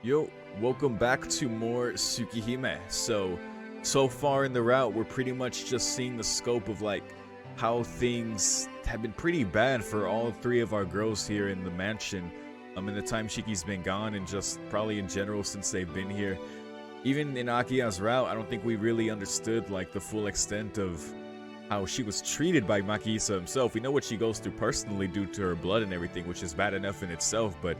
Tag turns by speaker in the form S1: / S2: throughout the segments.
S1: Yo, welcome back to more Tsukihime. So far in the route, we're pretty much just seeing the scope of like how things have been pretty bad for all three of our girls here in the mansion. In the time Shiki's been gone and just probably in general since they've been here. Even in Akiya's route, I don't think we really understood like the full extent of how she was treated by Makihisa himself. We know what she goes through personally due to her blood and everything, which is bad enough in itself, but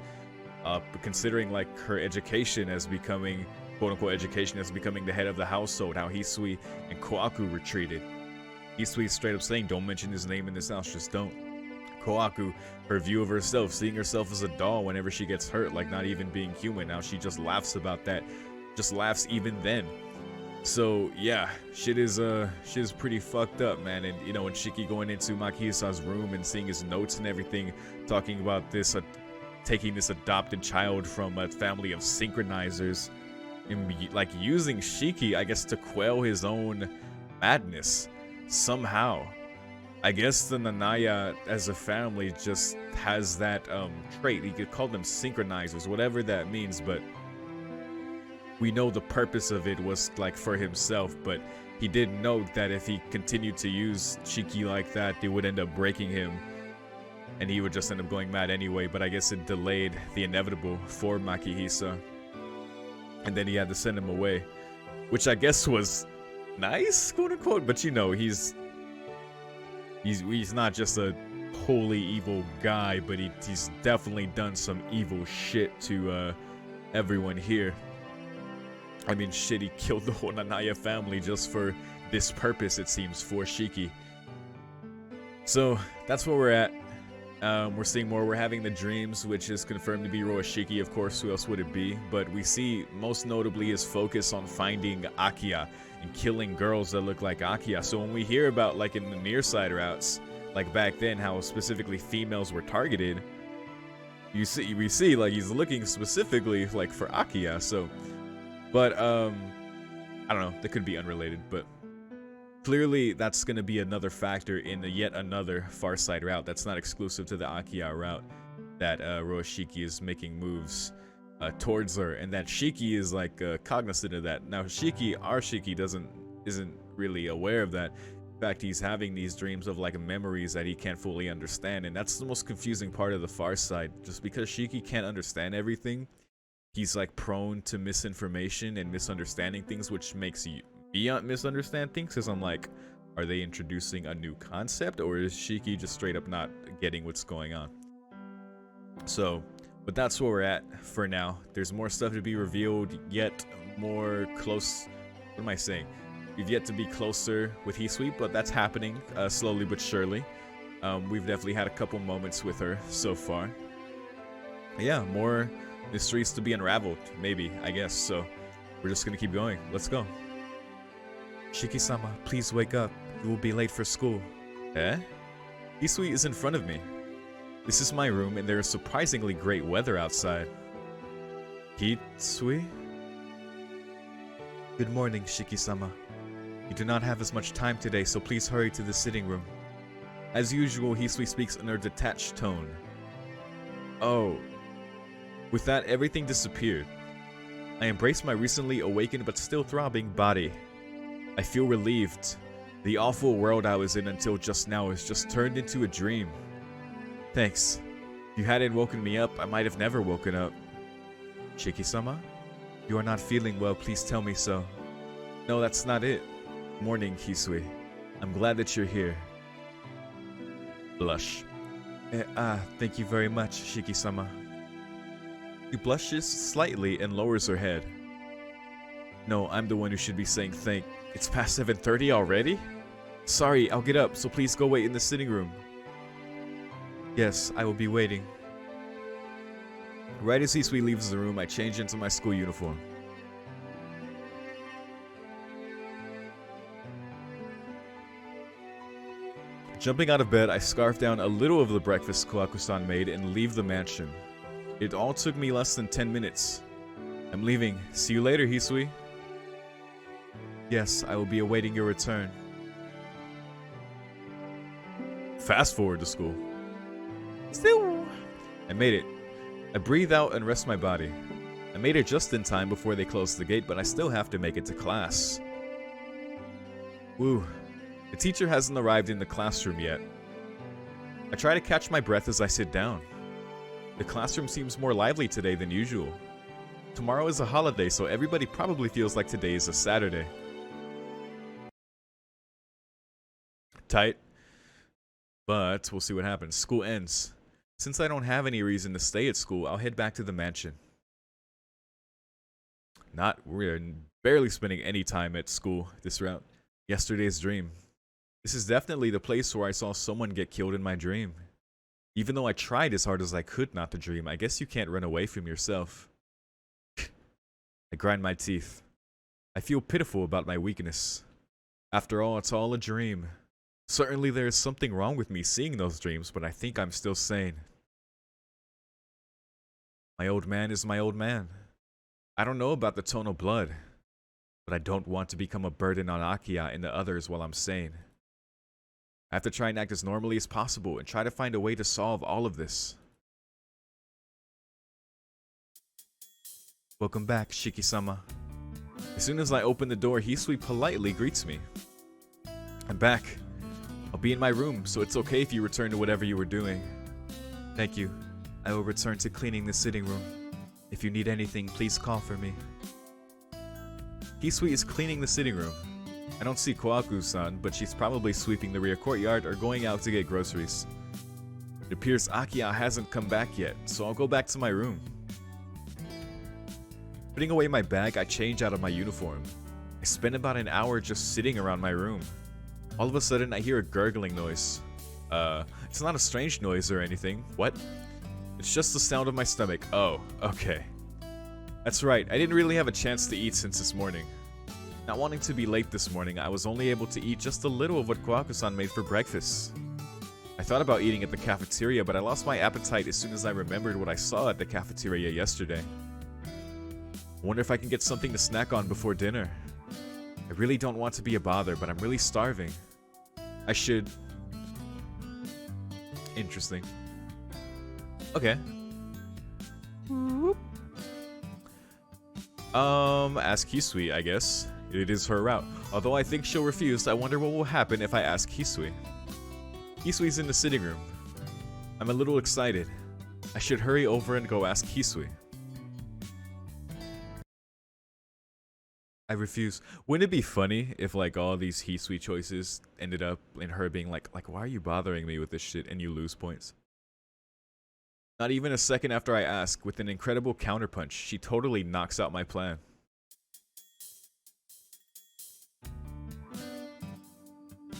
S1: considering like her education as becoming, quote-unquote education as becoming the head of the household, how Hisui and Koaku were treated. Hisui straight up saying, don't mention his name in this house, just don't. Koaku, her view of herself, seeing herself as a doll whenever she gets hurt, like not even being human. Now she just laughs about that, just laughs even then. So yeah, shit is pretty fucked up, man. And you know, when Shiki going into Makihisa's room and seeing his notes and everything, talking about this taking this adopted child from a family of synchronizers and like using Shiki, I guess, to quell his own madness somehow. I guess the Nanaya as a family just has that trait. You could call them synchronizers, whatever that means, but we know the purpose of it was like for himself, but he did note that if he continued to use Shiki like that, it would end up breaking him and he would just end up going mad anyway. But I guess it delayed the inevitable for Makihisa, and then he had to send him away, which I guess was nice, quote unquote. But you know, he's not just a wholly evil guy, but he's definitely done some evil shit to everyone here. I mean, shit, he killed the whole Nanaya family just for this purpose, it seems, for Shiki. So that's where we're at. We're seeing more. We're having the dreams, which is confirmed to be Shiki, of course. Who else would it be? But we see most notably his focus on finding Akiya and killing girls that look like Akiya. So when we hear about, like, in the near side routes, like back then, how specifically females were targeted, we see like he's looking specifically like for Akiya. So, but I don't know. That could be unrelated, but clearly, that's going to be another factor in yet another Far Side route. That's not exclusive to the Akiya route, that Shiki is making moves towards her, and that Shiki is like cognizant of that. Now, our Shiki isn't really aware of that. In fact, he's having these dreams of like memories that he can't fully understand, and that's the most confusing part of the Far Side. Just because Shiki can't understand everything, he's like prone to misinformation and misunderstanding things, which makes you misunderstand things, because I'm like, are they introducing a new concept, or is Shiki just straight up not getting what's going on? So, but that's where we're at for now. There's more stuff to be revealed, yet more close. What am I saying? We've yet to be closer with Hisui, but that's happening slowly but surely. We've definitely had a couple moments with her so far. Yeah, more mysteries to be unraveled, maybe, I guess. So we're just gonna keep going. Let's go. Shiki-sama, please wake up. You will be late for school. Eh? Hisui is in front of me. This is my room, and there is surprisingly great weather outside. Hisui? Good morning, Shiki-sama. You do not have as much time today, so please hurry to the sitting room. As usual, Hisui speaks in a detached tone. Oh. With that, everything disappeared. I embrace my recently awakened but still throbbing body. I feel relieved. The awful world I was in until just now has just turned into a dream. Thanks. If you hadn't woken me up, I might have never woken up. Shiki-sama? You are not feeling well, please tell me so. No, that's not it. Morning, Hisui. I'm glad that you're here. Blush. Thank you very much, Shiki-sama. She blushes slightly and lowers her head. No, I'm the one who should be saying thank. It's past 7:30 already? Sorry, I'll get up, so please go wait in the sitting room. Yes, I will be waiting. Right as Hisui leaves the room, I change into my school uniform. Jumping out of bed, I scarf down a little of the breakfast Koaku-san made and leave the mansion. It all took me less than 10 minutes. I'm leaving. See you later, Hisui. Yes, I will be awaiting your return. Fast forward to school. I made it. I breathe out and rest my body. I made it just in time before they closed the gate, but I still have to make it to class. Woo. The teacher hasn't arrived in the classroom yet. I try to catch my breath as I sit down. The classroom seems more lively today than usual. Tomorrow is a holiday, so everybody probably feels like today is a Saturday. Tight. But we'll see what happens. School ends. Since I don't have any reason to stay at school, I'll head back to the mansion. We're barely spending any time at school this route. Yesterday's dream. This is definitely the place where I saw someone get killed in my dream. Even though I tried as hard as I could not to dream, I guess you can't run away from yourself. I grind my teeth. I feel pitiful about my weakness. After all, it's all a dream. Certainly there is something wrong with me seeing those dreams, but I think I'm still sane. My old man is my old man. I don't know about the tonal blood, but I don't want to become a burden on Akiya and the others while I'm sane. I have to try and act as normally as possible and try to find a way to solve all of this. Welcome back, Shiki-sama. As soon as I open the door, Hisui politely greets me. I'm back. I'll be in my room, so it's okay if you return to whatever you were doing. Thank you. I will return to cleaning the sitting room. If you need anything, please call for me. Hisui is cleaning the sitting room. I don't see Koaku-san, but she's probably sweeping the rear courtyard or going out to get groceries. It appears Akiya hasn't come back yet, so I'll go back to my room. Putting away my bag, I change out of my uniform. I spend about an hour just sitting around my room. All of a sudden, I hear a gurgling noise. It's not a strange noise or anything. What? It's just the sound of my stomach. Oh, okay. That's right, I didn't really have a chance to eat since this morning. Not wanting to be late this morning, I was only able to eat just a little of what Koaku-san made for breakfast. I thought about eating at the cafeteria, but I lost my appetite as soon as I remembered what I saw at the cafeteria yesterday. I wonder if I can get something to snack on before dinner. I really don't want to be a bother, but I'm really starving. I should... Interesting. Okay. Ask Hisui, I guess. It is her route. Although I think she'll refuse, I wonder what will happen if I ask Hisui. Hisui's in the sitting room. I'm a little excited. I should hurry over and go ask Hisui. I refuse. Wouldn't it be funny if like all these Hisui choices ended up in her being like why are you bothering me with this shit, and you lose points? Not even a second after I ask, with an incredible counterpunch, she totally knocks out my plan.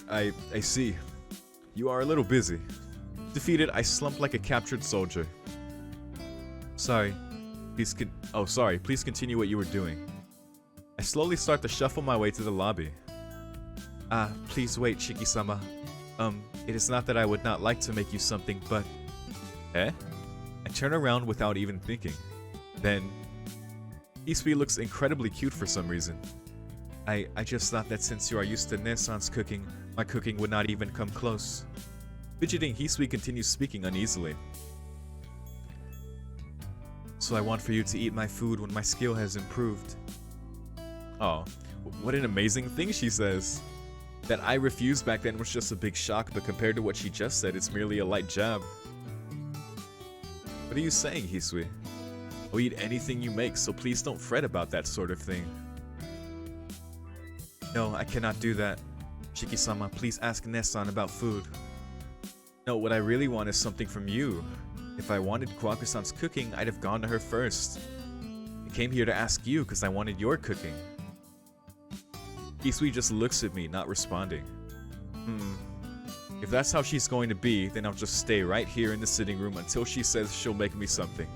S1: I see. You are a little busy. Defeated, I slump like a captured soldier. Sorry. Please please continue what you were doing. I slowly start to shuffle my way to the lobby. Please wait, Shiki-sama. It is not that I would not like to make you something, but... Eh? I turn around without even thinking. Then... Hisui looks incredibly cute for some reason. I just thought that since you are used to Nesan's cooking, my cooking would not even come close. Fidgeting, Hisui continues speaking uneasily. So I want for you to eat my food when my skill has improved. Oh, what an amazing thing she says. That I refused back then was just a big shock, but compared to what she just said, it's merely a light jab. What are you saying, Hisui? I'll eat anything you make, so please don't fret about that sort of thing. No, I cannot do that. Shiki-sama, please ask Nesan about food. No, what I really want is something from you. If I wanted Koaku-san's cooking, I'd have gone to her first. I came here to ask you because I wanted your cooking. Hisui just looks at me, not responding. If that's how she's going to be, then I'll just stay right here in the sitting room until she says she'll make me something.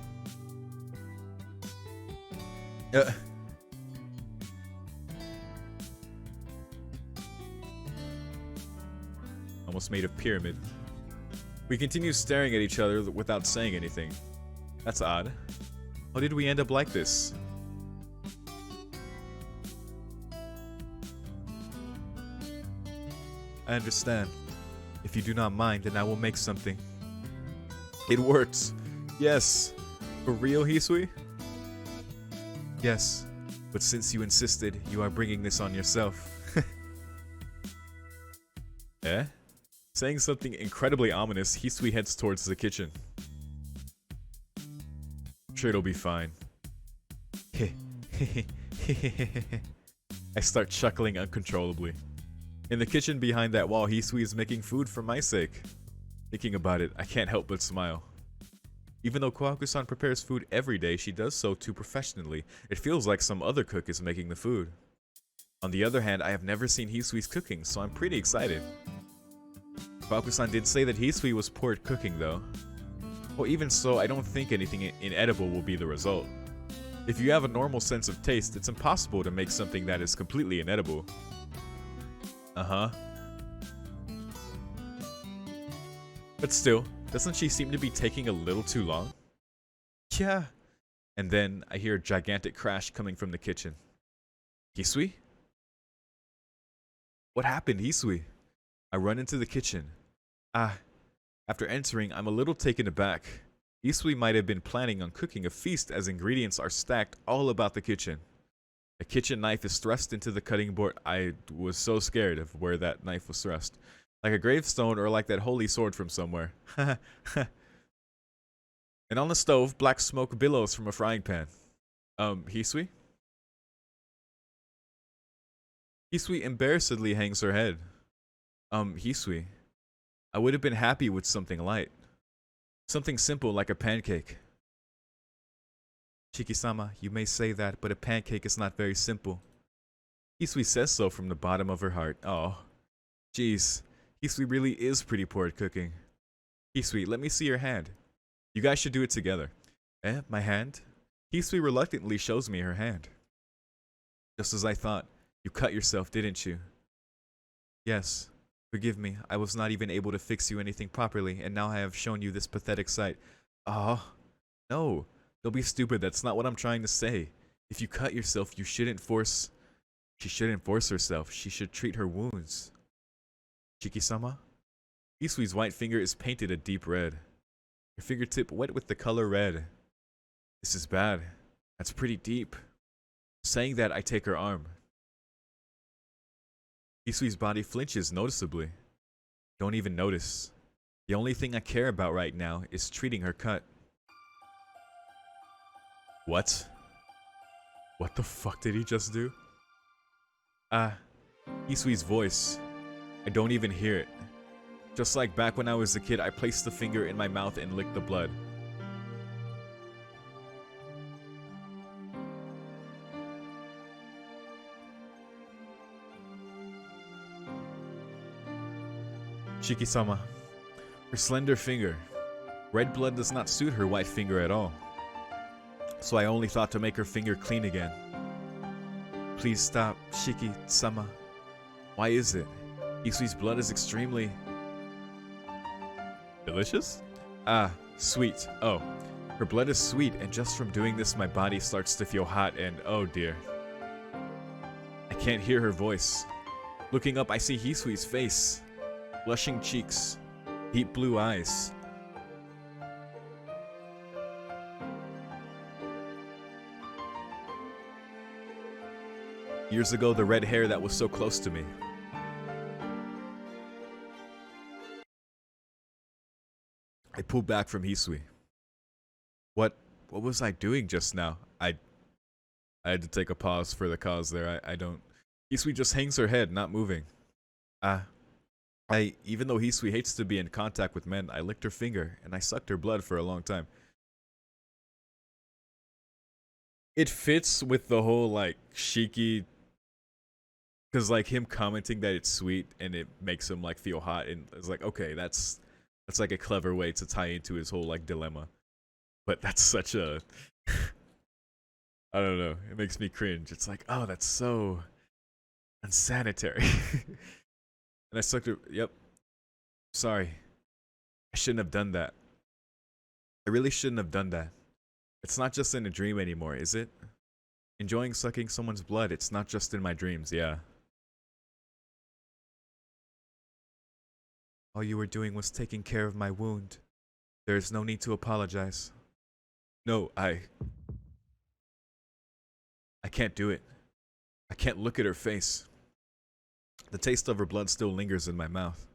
S1: Almost made a pyramid. We continue staring at each other without saying anything. That's odd. How did we end up like this? I understand. If you do not mind, then I will make something. It works. Yes. For real, Hisui? Yes, but since you insisted, you are bringing this on yourself. Eh? Saying something incredibly ominous, Hisui heads towards the kitchen. Sure, it'll be fine. I start chuckling uncontrollably. In the kitchen behind that wall, Hisui is making food for my sake. Thinking about it, I can't help but smile. Even though Kohaku-san prepares food every day, she does so too professionally. It feels like some other cook is making the food. On the other hand, I have never seen Hisui's cooking, so I'm pretty excited. Kohaku-san did say that Hisui was poor at cooking though. Well, even so, I don't think anything inedible will be the result. If you have a normal sense of taste, it's impossible to make something that is completely inedible. Uh-huh. But still, doesn't she seem to be taking a little too long? Yeah. And then I hear a gigantic crash coming from the kitchen. Hisui? What happened, Hisui? I run into the kitchen. After entering, I'm a little taken aback. Hisui might have been planning on cooking a feast as ingredients are stacked all about the kitchen. A kitchen knife is thrust into the cutting board. I was so scared of where that knife was thrust. Like a gravestone or like that holy sword from somewhere. And on the stove, black smoke billows from a frying pan. Hisui? Hisui embarrassedly hangs her head. Hisui. I would have been happy with something light. Something simple like a pancake. Chiki-sama, you may say that, but a pancake is not very simple. Hisui says so from the bottom of her heart. Oh, jeez. Hisui really is pretty poor at cooking. Hisui, let me see your hand. You guys should do it together. Eh, my hand? Hisui reluctantly shows me her hand. Just as I thought. You cut yourself, didn't you? Yes. Forgive me, I was not even able to fix you anything properly, and now I have shown you this pathetic sight. Oh, no. Don't be stupid, that's not what I'm trying to say. If you cut yourself, you shouldn't force... She shouldn't force herself, she should treat her wounds. Chiki-sama? Hisui's white finger is painted a deep red. Her fingertip wet with the color red. This is bad. That's pretty deep. Saying that, I take her arm. Hisui's body flinches noticeably. Don't even notice. The only thing I care about right now is treating her cut. What? What the fuck did he just do? Hisui's voice. I don't even hear it. Just like back when I was a kid, I placed the finger in my mouth and licked the blood. Chiki-sama. Her slender finger. Red blood does not suit her white finger at all. So I only thought to make her finger clean again. Please stop, Shiki-sama. Why is it? Hisui's blood is extremely... delicious? Sweet. Oh. Her blood is sweet, and just from doing this my body starts to feel hot and oh dear. I can't hear her voice. Looking up I see Hisui's face. Blushing cheeks. Deep blue eyes. Years ago, the red hair that was so close to me. I pulled back from Hisui. What was I doing just now? I had to take a pause for the cause there. I don't... Hisui just hangs her head, not moving. Even though Hisui hates to be in contact with men, I licked her finger, and I sucked her blood for a long time. It fits with the whole, like, Shiki... Because, like, him commenting that it's sweet, and it makes him, like, feel hot, and it's like, okay, that's like a clever way to tie into his whole, like, dilemma. But that's such a... I don't know, it makes me cringe. It's like, oh, that's so... unsanitary. And I sucked her... Yep. Sorry. I shouldn't have done that. I really shouldn't have done that. It's not just in a dream anymore, is it? Enjoying sucking someone's blood, it's not just in my dreams, yeah. All you were doing was taking care of my wound. There is no need to apologize. No, I can't do it. I can't look at her face. The taste of her blood still lingers in my mouth.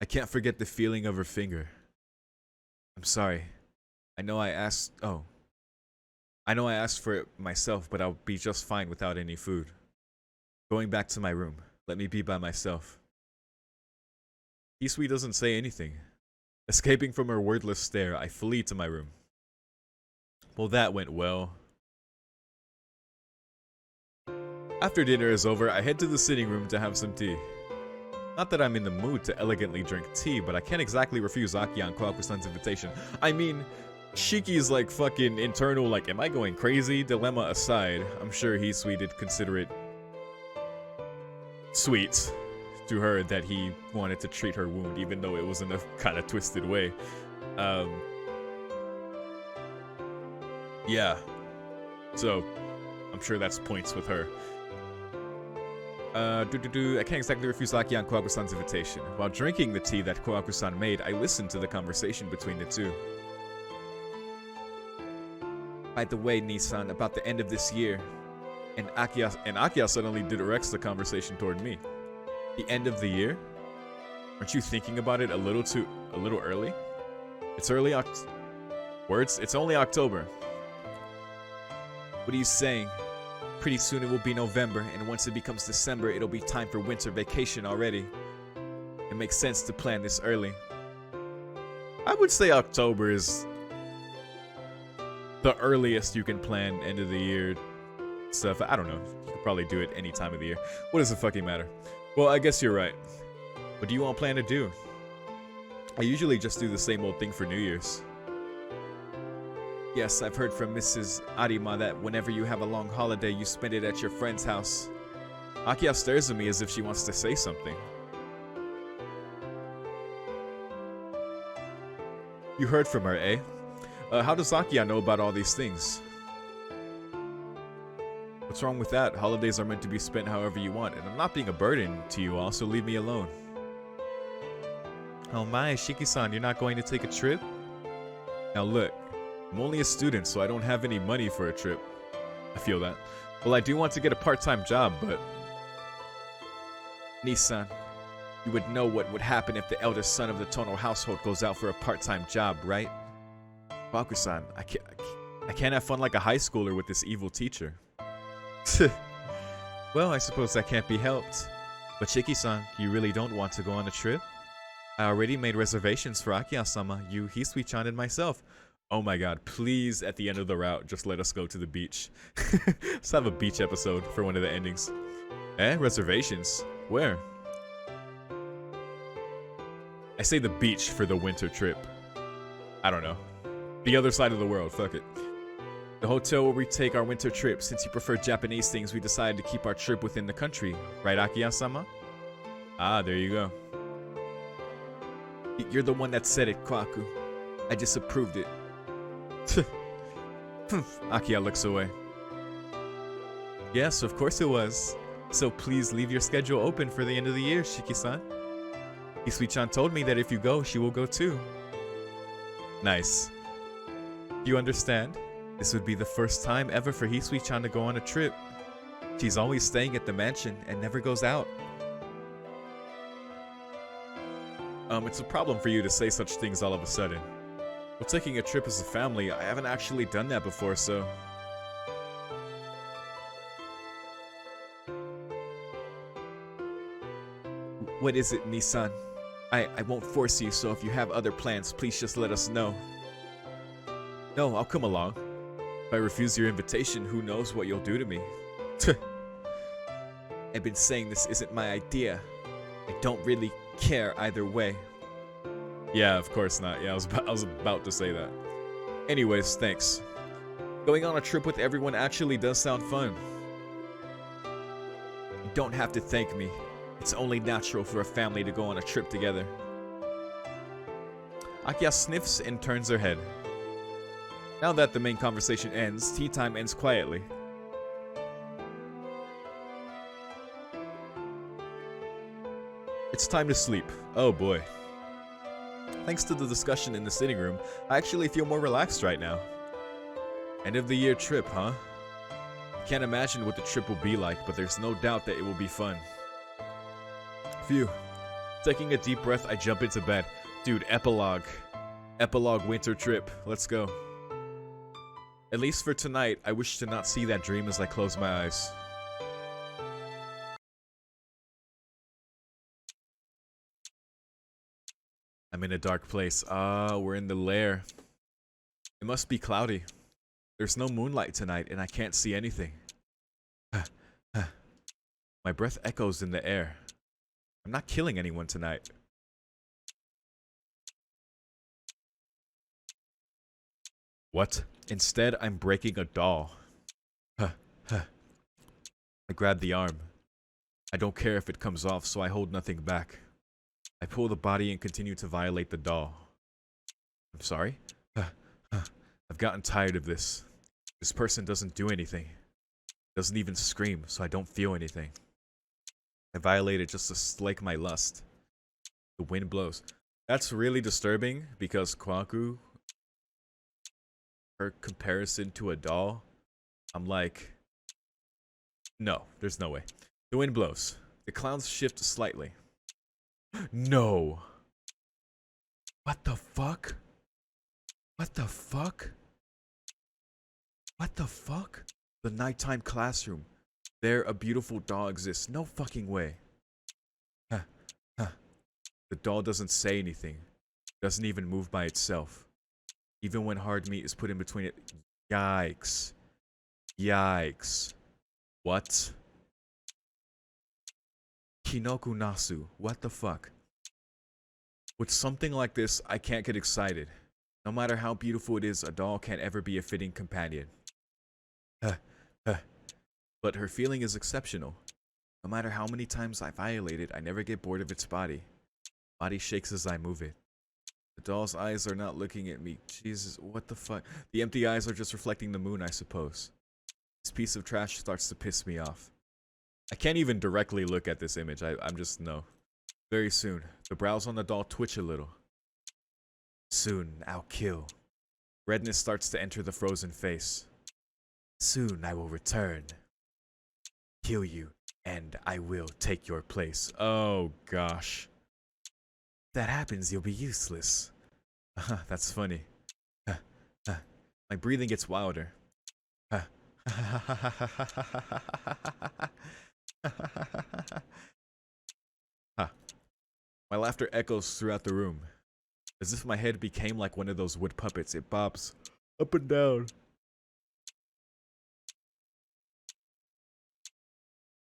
S1: I can't forget the feeling of her finger. I'm sorry. I know I asked for it myself, but I'll be just fine without any food. Going back to my room. Let me be by myself. Hisui doesn't say anything. Escaping from her wordless stare, I flee to my room. Well, that went well. After dinner is over, I head to the sitting room to have some tea. Not that I'm in the mood to elegantly drink tea, but I can't exactly refuse Akiya and Kwaku-san's invitation. I mean, Shiki's like fucking internal, like, am I going crazy? Dilemma aside, I'm sure Hisui did consider it sweet to her that he wanted to treat her wound, even though it was in a kind of twisted way. Yeah. So, I'm sure that's points with her. I can't exactly refuse Akiya and Kwaku-san's invitation. While drinking the tea that Kwaku-san made, I listened to the conversation between the two. By the way, Nissan, about the end of this year, and Akiya suddenly directs the conversation toward me. The end of the year? Aren't you thinking about it a little early? It's it's only October. What are you saying? Pretty soon it will be November, and once it becomes December, it'll be time for winter vacation already. It makes sense to plan this early. I would say October is the earliest you can plan end of the year stuff. I don't know. You could probably do it any time of the year. What does it fucking matter? Well, I guess you're right. What do you all plan to do? I usually just do the same old thing for New Year's. Yes, I've heard from Mrs. Arima that whenever you have a long holiday, you spend it at your friend's house. Akiya stares at me as if she wants to say something. You heard from her, eh? How does Akiya know about all these things? What's wrong with that? Holidays are meant to be spent however you want, and I'm not being a burden to you all, so leave me alone. Oh my, Shiki-san, you're not going to take a trip? Now look, I'm only a student, so I don't have any money for a trip. I feel that. Well, I do want to get a part-time job, but... Nissan, you would know what would happen if the eldest son of the Tono household goes out for a part-time job, right? Baku-san, I can't have fun like a high schooler with this evil teacher. Well, I suppose that can't be helped. But Shiki-san, you really don't want to go on a trip? I already made reservations for Akiya-sama, you, Hisui-chan, and myself. Oh my god, please, at the end of the route, just let us go to the beach. Let's have a beach episode for one of the endings. Reservations? Where? I say the beach for the winter trip. I don't know. The other side of the world, fuck it. The hotel where we take our winter trip. Since you prefer Japanese things, we decided to keep our trip within the country. Right, Akiya-sama? Ah, there you go. You're the one that said it, Kwaku. I just approved it. Akiya looks away. Yes, of course it was. So please leave your schedule open for the end of the year, Shiki-san. Hisui-chan told me that if you go, she will go too. Nice. Do you understand? This would be the first time ever for Hisui-chan to go on a trip. She's always staying at the mansion and never goes out. It's a problem for you to say such things all of a sudden. Well, taking a trip as a family, I haven't actually done that before, so... What is it, Nissan? I won't force you, so if you have other plans, please just let us know. No, I'll come along. If I refuse your invitation, who knows what you'll do to me. I've been saying this isn't my idea. I don't really care either way. Yeah, of course not. Yeah, I was about to say that. Anyways, thanks. Going on a trip with everyone actually does sound fun. You don't have to thank me. It's only natural for a family to go on a trip together. Akiya sniffs and turns her head. Now that the main conversation ends, tea time ends quietly. It's time to sleep. Oh boy. Thanks to the discussion in the sitting room, I actually feel more relaxed right now. End of the year trip, huh? Can't imagine what the trip will be like, but there's no doubt that it will be fun. Phew. Taking a deep breath, I jump into bed. Dude, epilogue. Epilogue winter trip. Let's go. At least for tonight, I wish to not see that dream as I close my eyes. I'm in a dark place. Ah, we're in the lair. It must be cloudy. There's no moonlight tonight, and I can't see anything. My breath echoes in the air. I'm not killing anyone tonight. What? Instead, I'm breaking a doll. I grab the arm. I don't care if it comes off, so I hold nothing back. I pull the body and continue to violate the doll. I'm sorry? I've gotten tired of this. This person doesn't do anything. Doesn't even scream, so I don't feel anything. I violate it just to slake my lust. The wind blows. That's really disturbing because Kwaku, her comparison to a doll, I'm like, no, there's no way. The wind blows. The clouds shift slightly. No. What the fuck? What the fuck? What the fuck? The nighttime classroom. There a beautiful doll exists. No fucking way. The doll doesn't say anything. Doesn't even move by itself. Even when hard meat is put in between it. Yikes. Yikes. What? Kinoku Nasu. What the fuck? With something like this, I can't get excited. No matter how beautiful it is, a doll can't ever be a fitting companion. But her feeling is exceptional. No matter how many times I violate it, I never get bored of its body. Body shakes as I move it. The doll's eyes are not looking at me. Jesus, what the fuck? The empty eyes are just reflecting the moon, I suppose. This piece of trash starts to piss me off. I can't even directly look at this image. I'm just, no. Very soon, the brows on the doll twitch a little. Soon, I'll kill. Redness starts to enter the frozen face. Soon, I will return. Kill you, and I will take your place. Oh, gosh. If that happens, you'll be useless. That's funny. My breathing gets wilder. My laughter echoes throughout the room. As if my head became like one of those wood puppets. It bobs up and down.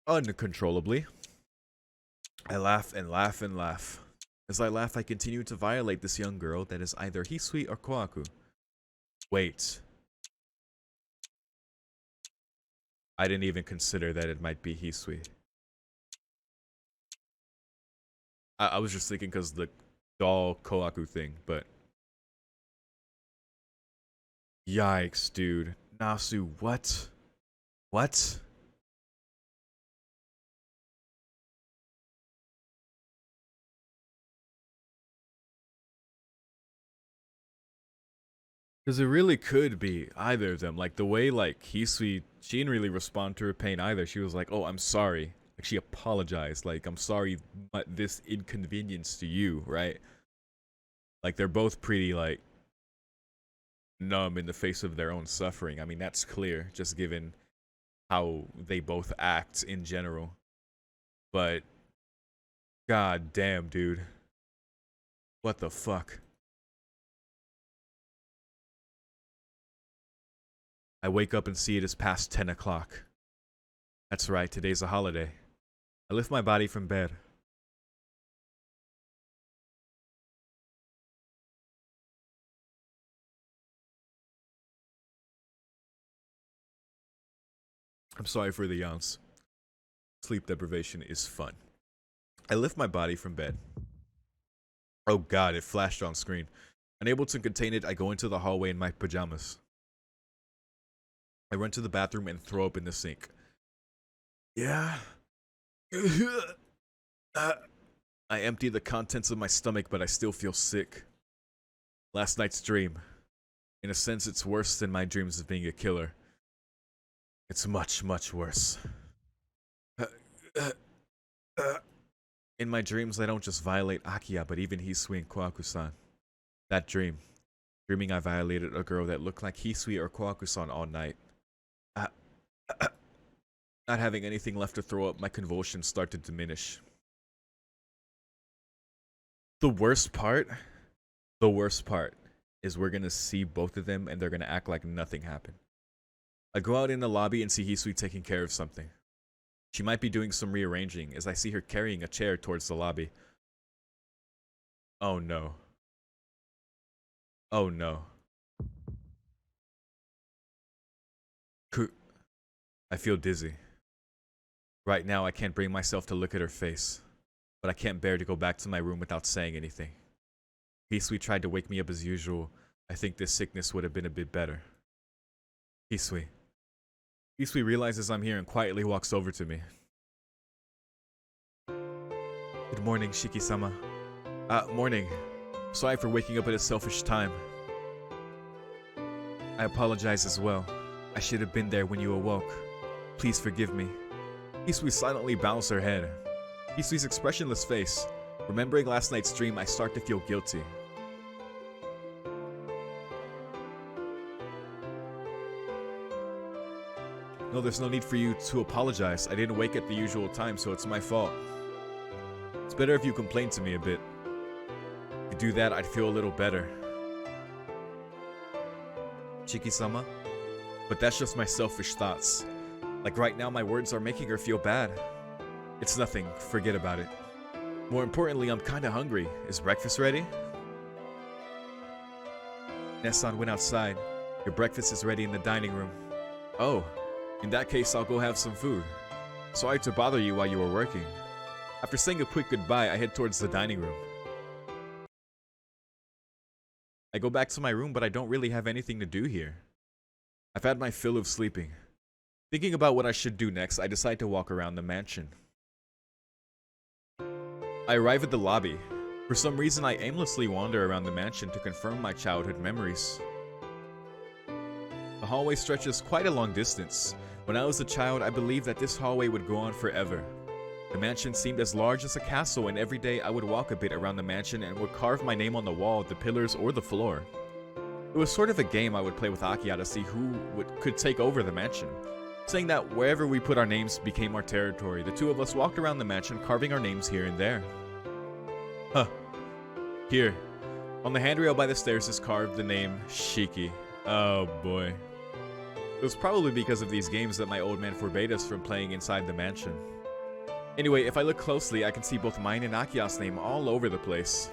S1: Uncontrollably. I laugh and laugh and laugh. As I laugh, I continue to violate this young girl that is either Hisui or Kwaku. Wait. I didn't even consider that it might be Hisui. I was just thinking because the doll Koaku thing, but... Yikes, dude. Nasu, what? What? Because it really could be either of them. Like, the way, like, Hisui, she didn't really respond to her pain either. She was like, oh, I'm sorry. Like, she apologized. Like, I'm sorry this inconvenience to you, right? Like, they're both pretty, like, numb in the face of their own suffering. I mean, that's clear, just given how they both act in general. But, god damn, dude. What the fuck? I wake up and see it is past 10 o'clock. That's right, today's a holiday. I lift my body from bed. I'm sorry for the yawns. Sleep deprivation is fun. I lift my body from bed. Oh god, it flashed on screen. Unable to contain it, I go into the hallway in my pajamas. I run to the bathroom and throw up in the sink. Yeah. I empty the contents of my stomach, but I still feel sick. Last night's dream. In a sense, it's worse than my dreams of being a killer. It's much, much worse. In my dreams, I don't just violate Akiya, but even Hisui and Kohaku-san. That dream. Dreaming I violated a girl that looked like Hisui or Kohaku-san all night. Not having anything left to throw up, my convulsions start to diminish. The worst part is we're gonna see both of them and they're gonna act like nothing happened. I go out in the lobby and see Hisui taking care of something. She might be doing some rearranging as I see her carrying a chair towards the lobby. Oh no. Oh no. I feel dizzy. Right now I can't bring myself to look at her face, but I can't bear to go back to my room without saying anything. Hisui tried to wake me up as usual. I think this sickness would have been a bit better. Hisui. Hisui realizes I'm here and quietly walks over to me. Good morning, Shiki-sama. Morning. Sorry for waking up at a selfish time. I apologize as well. I should have been there when you awoke. Please forgive me. Hisui silently bows her head. Hisui's expressionless face. Remembering last night's dream, I start to feel guilty. No, there's no need for you to apologize. I didn't wake at the usual time, so it's my fault. It's better if you complain to me a bit. If you do that, I'd feel a little better. Chiki-sama? But that's just my selfish thoughts. Like right now, my words are making her feel bad. It's nothing. Forget about it. More importantly, I'm kinda hungry. Is breakfast ready? Nessan went outside. Your breakfast is ready in the dining room. Oh, in that case, I'll go have some food. Sorry to bother you while you were working. After saying a quick goodbye, I head towards the dining room. I go back to my room, but I don't really have anything to do here. I've had my fill of sleeping. Thinking about what I should do next, I decide to walk around the mansion. I arrive at the lobby. For some reason, I aimlessly wander around the mansion to confirm my childhood memories. The hallway stretches quite a long distance. When I was a child, I believed that this hallway would go on forever. The mansion seemed as large as a castle, and every day I would walk a bit around the mansion and would carve my name on the wall, the pillars, or the floor. It was sort of a game I would play with Akiya to see who could take over the mansion, saying that wherever we put our names became our territory. The two of us walked around the mansion, carving our names here and there. Huh. Here, on the handrail by the stairs is carved the name Shiki. Oh boy. It was probably because of these games that my old man forbade us from playing inside the mansion. Anyway, if I look closely, I can see both mine and Akiya's name all over the place.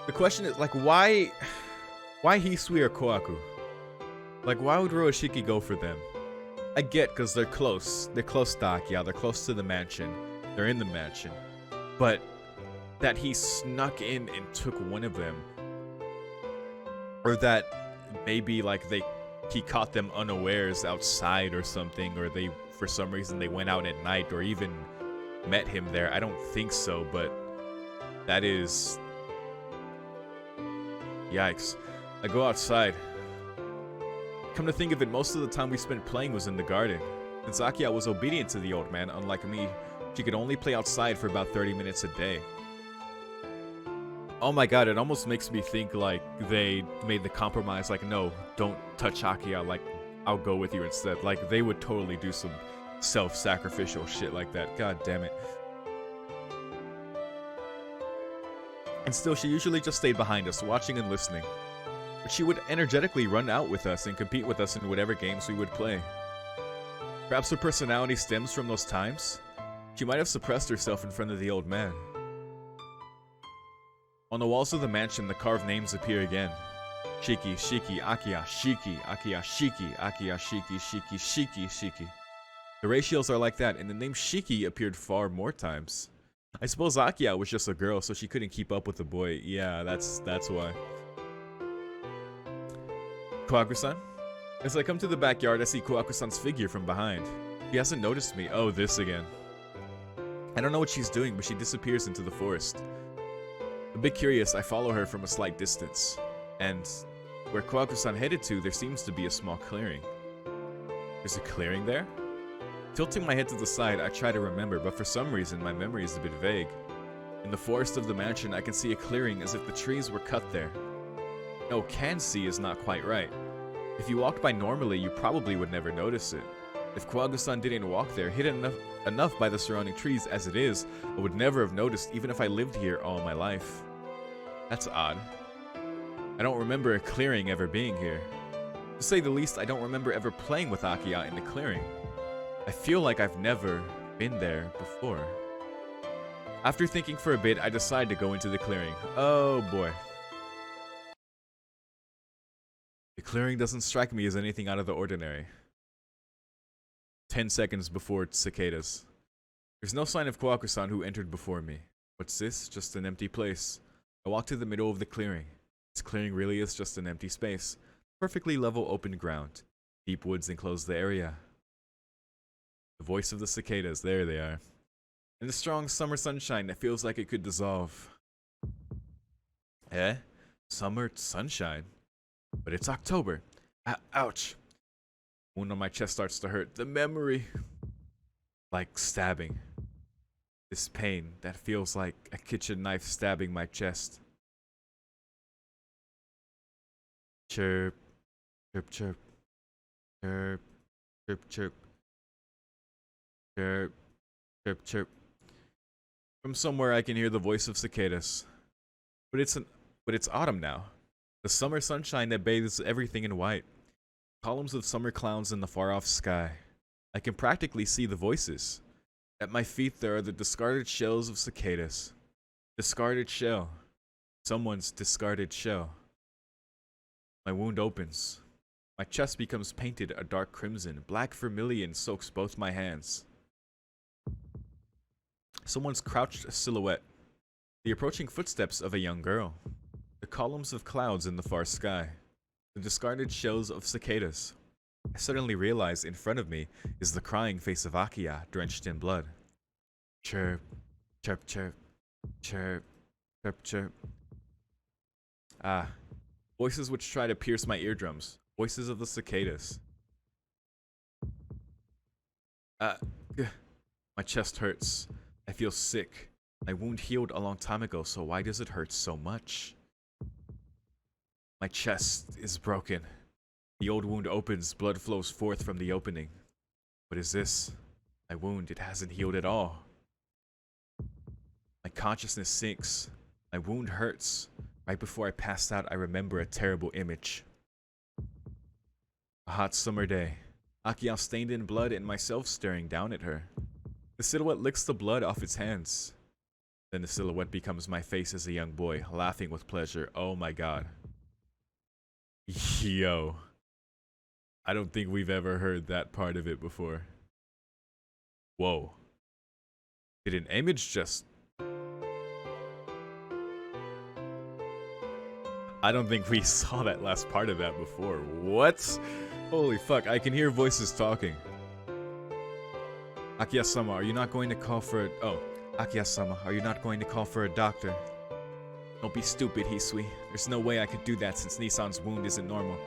S1: The question is, like, why Hisui or Kohaku? Like, why would Roashiki go for them? I get, because they're close. They're close to Akiya. They're close to the mansion. They're in the mansion. But that he snuck in and took one of them. Or that maybe, like, he caught them unawares outside or something. Or they, for some reason, they went out at night. Or even met him there. I don't think so, but that is... Yikes. I go outside. Come to think of it, most of the time we spent playing was in the garden. Since Akiya was obedient to the old man, unlike me, she could only play outside for about 30 minutes a day. Oh my god, it almost makes me think like they made the compromise, like, no, don't touch Akiya, like, I'll go with you instead. Like, they would totally do some self-sacrificial shit like that. God damn it. And still, she usually just stayed behind us, watching and listening. But she would energetically run out with us and compete with us in whatever games we would play. Perhaps her personality stems from those times? She might have suppressed herself in front of the old man. On the walls of the mansion, the carved names appear again. Shiki, Shiki, Akiya, Shiki, Akiya, Shiki, Akiya, Shiki, Shiki, Shiki, Shiki. The ratios are like that, and the name Shiki appeared far more times. I suppose Akiya was just a girl, so she couldn't keep up with the boy. Yeah, that's why. Kohaku-san? As I come to the backyard, I see Kohaku-san's figure from behind. He hasn't noticed me. Oh, this again. I don't know what she's doing, but she disappears into the forest. A bit curious, I follow her from a slight distance, and where Kawaku-san headed to, there seems to be a small clearing. There's a clearing there? Tilting my head to the side, I try to remember, but for some reason my memory is a bit vague. In the forest of the mansion, I can see a clearing as if the trees were cut there. No, can see is not quite right. If you walked by normally, you probably would never notice it. If Kawaku-san didn't walk there, hidden enough by the surrounding trees as it is, I would never have noticed even if I lived here all my life. That's odd. I don't remember a clearing ever being here. To say the least, I don't remember ever playing with Akiya in the clearing. I feel like I've never been there before. After thinking for a bit, I decide to go into the clearing. Oh boy. The clearing doesn't strike me as anything out of the ordinary. 10 seconds before cicadas. There's no sign of Kawaku-san who entered before me. What's this? Just an empty place. I walk to the middle of the clearing. This clearing really is just an empty space. Perfectly level open ground. Deep woods enclose the area. The voice of the cicadas, there they are. In the strong summer sunshine that feels like it could dissolve. Eh? Summer sunshine? But it's October. Ouch. Wound on my chest starts to hurt. The memory. Like stabbing. This pain that feels like a kitchen knife stabbing my chest. Chirp. Chirp, chirp. Chirp. Chirp, chirp. Chirp. Chirp, chirp. From somewhere I can hear the voice of cicadas. But it's autumn now. The summer sunshine that bathes everything in white. Columns of summer clouds in the far-off sky. I can practically see the voices. At my feet there are the discarded shells of cicadas. Discarded shell. Someone's discarded shell. My wound opens. My chest becomes painted a dark crimson. Black vermilion soaks both my hands. Someone's crouched silhouette. The approaching footsteps of a young girl. The columns of clouds in the far sky. The discarded shells of cicadas. I suddenly realize in front of me is the crying face of Akiya, drenched in blood. Chirp, chirp, chirp, chirp, chirp, chirp. Ah, voices which try to pierce my eardrums. Voices of the cicadas. My chest hurts. I feel sick. My wound healed a long time ago, so why does it hurt so much? My chest is broken. The old wound opens, blood flows forth from the opening. What is this? My wound, it hasn't healed at all. My consciousness sinks. My wound hurts. Right before I passed out, I remember a terrible image. A hot summer day. Akiya stained in blood and myself staring down at her. The silhouette licks the blood off its hands. Then the silhouette becomes my face as a young boy, laughing with pleasure. Oh my god. Yo. I don't think we've ever heard that part of it before. Whoa. Did an image just... I don't think we saw that last part of that before. What? Holy fuck, I can hear voices talking. Akiya-sama, are you not going to call for a... Oh. Akiya-sama, are you not going to call for a doctor? Don't be stupid, Hisui. There's no way I could do that since Nissan's wound isn't normal.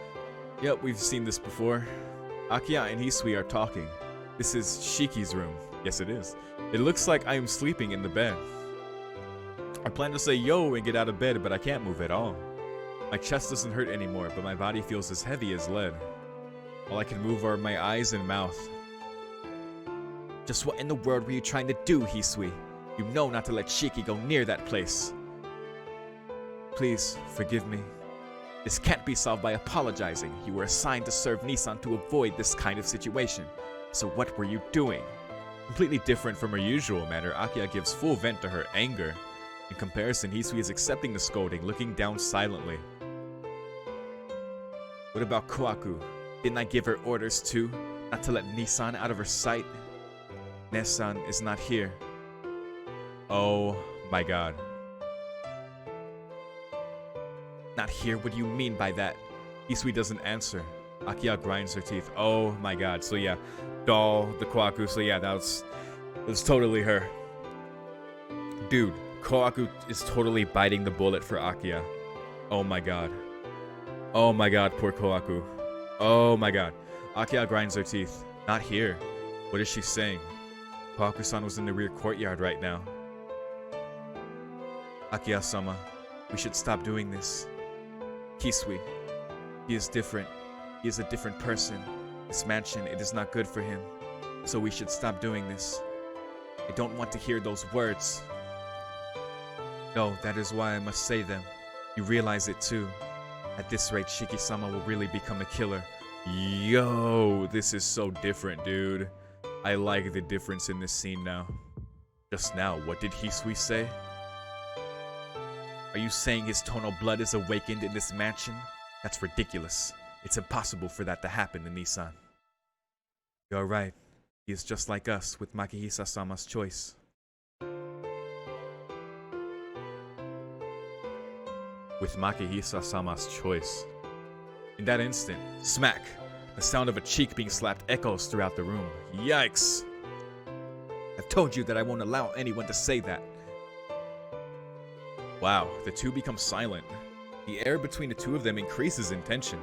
S1: Yep, we've seen this before. Akiya and Hisui are talking. This is Shiki's room. Yes, it is. It looks like I am sleeping in the bed. I plan to say yo and get out of bed, but I can't move at all. My chest doesn't hurt anymore, but my body feels as heavy as lead. All I can move are my eyes and mouth. Just what in the world were you trying to do, Hisui? You know not to let Shiki go near that place. Please, forgive me. This can't be solved by apologizing. You were assigned to serve Nissan to avoid this kind of situation. So what were you doing? Completely different from her usual manner, Akiya gives full vent to her anger. In comparison, Hisui is accepting the scolding, looking down silently. What about Kawaku? Didn't I give her orders too? Not to let Nissan out of her sight? Nissan is not here. Oh my god. Not here? What do you mean by that? Hisui doesn't answer. Akiya grinds her teeth. Oh my god. So yeah, doll, the Kawaku. So yeah, that was totally her. Dude, Kohaku is totally biting the bullet for Akiya. Oh my god. Oh my god, poor Kohaku. Oh my god. Akiya grinds her teeth. Not here. What is she saying? Kohaku-san was in the rear courtyard right now. Akiya-sama, we should stop doing this. Hisui, he is different. He is a different person. This mansion, it is not good for him. So we should stop doing this. I don't want to hear those words. No, that is why I must say them. You realize it too. At this rate, Shiki-sama will really become a killer. Yo, this is so different, dude. I like the difference in this scene now. Just now, what did Hisui say? Are you saying his tonal blood is awakened in this mansion? That's ridiculous. It's impossible for that to happen to Nissan. You're right. He is just like us, with Makihisa-sama's choice. With Makihisa-sama's choice. In that instant, smack! The sound of a cheek being slapped echoes throughout the room. Yikes! I've told you that I won't allow anyone to say that. Wow, the two become silent. The air between the two of them increases in tension.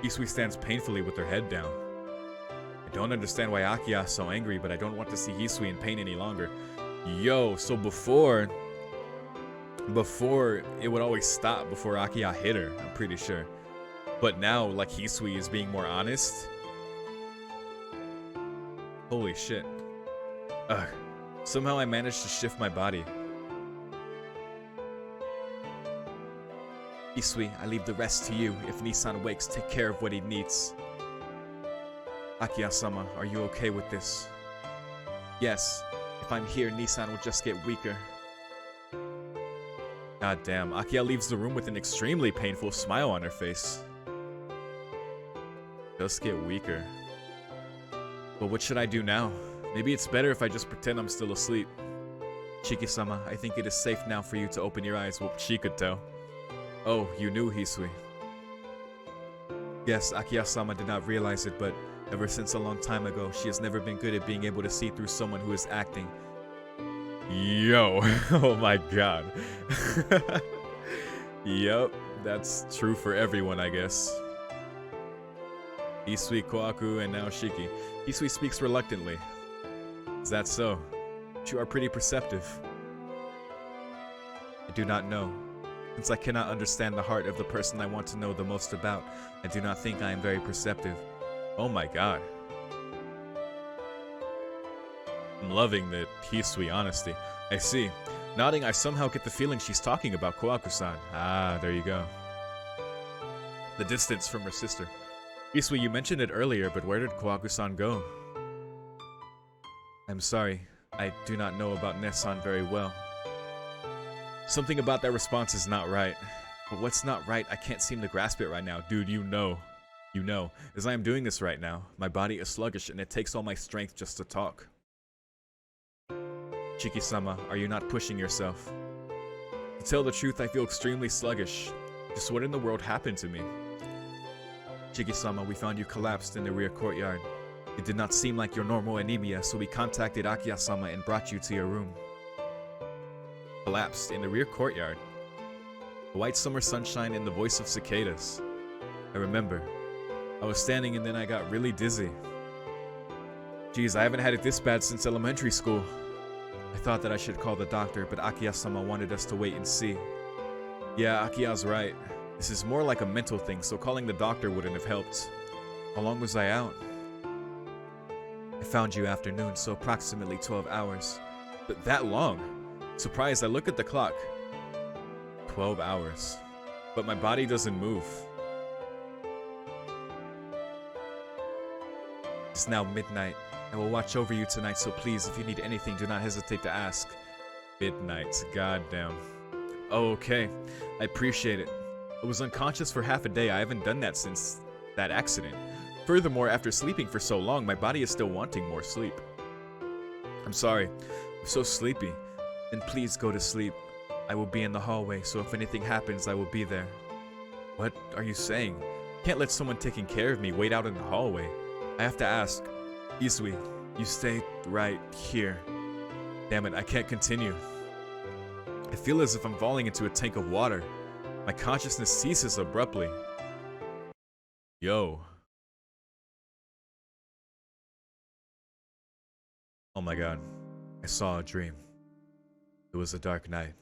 S1: Hisui stands painfully with her head down. I don't understand why Akiya is so angry, but I don't want to see Hisui in pain any longer. Yo, so before it would always stop before Akiya hit her, I'm pretty sure. But now, like, Hisui is being more honest. Holy shit. Ugh. Somehow I managed to shift my body. Hisui, I leave the rest to you. If Nissan wakes, take care of what he needs. Akiya-sama, are you okay with this? Yes. If I'm here, Nissan will just get weaker. God damn, Akiya leaves the room with an extremely painful smile on her face. Just get weaker. But what should I do now? Maybe it's better if I just pretend I'm still asleep. Shiki-sama, I think it is safe now for you to open your eyes. Well, she could tell. Oh, you knew Hisui. Yes, Akiya-sama did not realize it, but ever since a long time ago, she has never been good at being able to see through someone who is acting. Yo, oh my god. Yup, that's true for everyone, I guess. Hisui, Kohaku, and now Shiki. Hisui speaks reluctantly. Is that so? You are pretty perceptive. I do not know. Since I cannot understand the heart of the person I want to know the most about, I do not think I am very perceptive. Oh my god. I'm loving the Hisui honesty. I see. Nodding, I somehow get the feeling she's talking about Kohaku-san. Ah, there you go. The distance from her sister. Hisui, you mentioned it earlier, but where did Kohaku-san go? I'm sorry. I do not know about Nessan very well. Something about that response is not right. But what's not right, I can't seem to grasp it right now. Dude, you know. You know. As I am doing this right now, my body is sluggish and it takes all my strength just to talk. Shiki-sama, are you not pushing yourself? To tell the truth, I feel extremely sluggish. Just what in the world happened to me? Shiki-sama, we found you collapsed in the rear courtyard. It did not seem like your normal anemia, so we contacted Akiya-sama and brought you to your room. Collapsed in the rear courtyard. The white summer sunshine and the voice of cicadas. I remember. I was standing and then I got really dizzy. Geez, I haven't had it this bad since elementary school. I thought that I should call the doctor, but Akiya-sama wanted us to wait and see. Yeah, Akiya's right. This is more like a mental thing, so calling the doctor wouldn't have helped. How long was I out? I found you afternoon, so approximately 12 hours. But that long? Surprised, I look at the clock. 12 hours. But my body doesn't move. It's now midnight. I will watch over you tonight, so please, if you need anything, do not hesitate to ask. Midnight, goddamn. Oh, okay. I appreciate it. I was unconscious for half a day. I haven't done that since that accident. Furthermore, after sleeping for so long, my body is still wanting more sleep. I'm sorry. I'm so sleepy. Then please go to sleep. I will be in the hallway, so if anything happens, I will be there. What are you saying? Can't let someone taking care of me wait out in the hallway. I have to ask. Hisui, you stay right here. Damn it, I can't continue. I feel as if I'm falling into a tank of water. My consciousness ceases abruptly. Yo. Oh my god. I saw a dream. It was a dark night.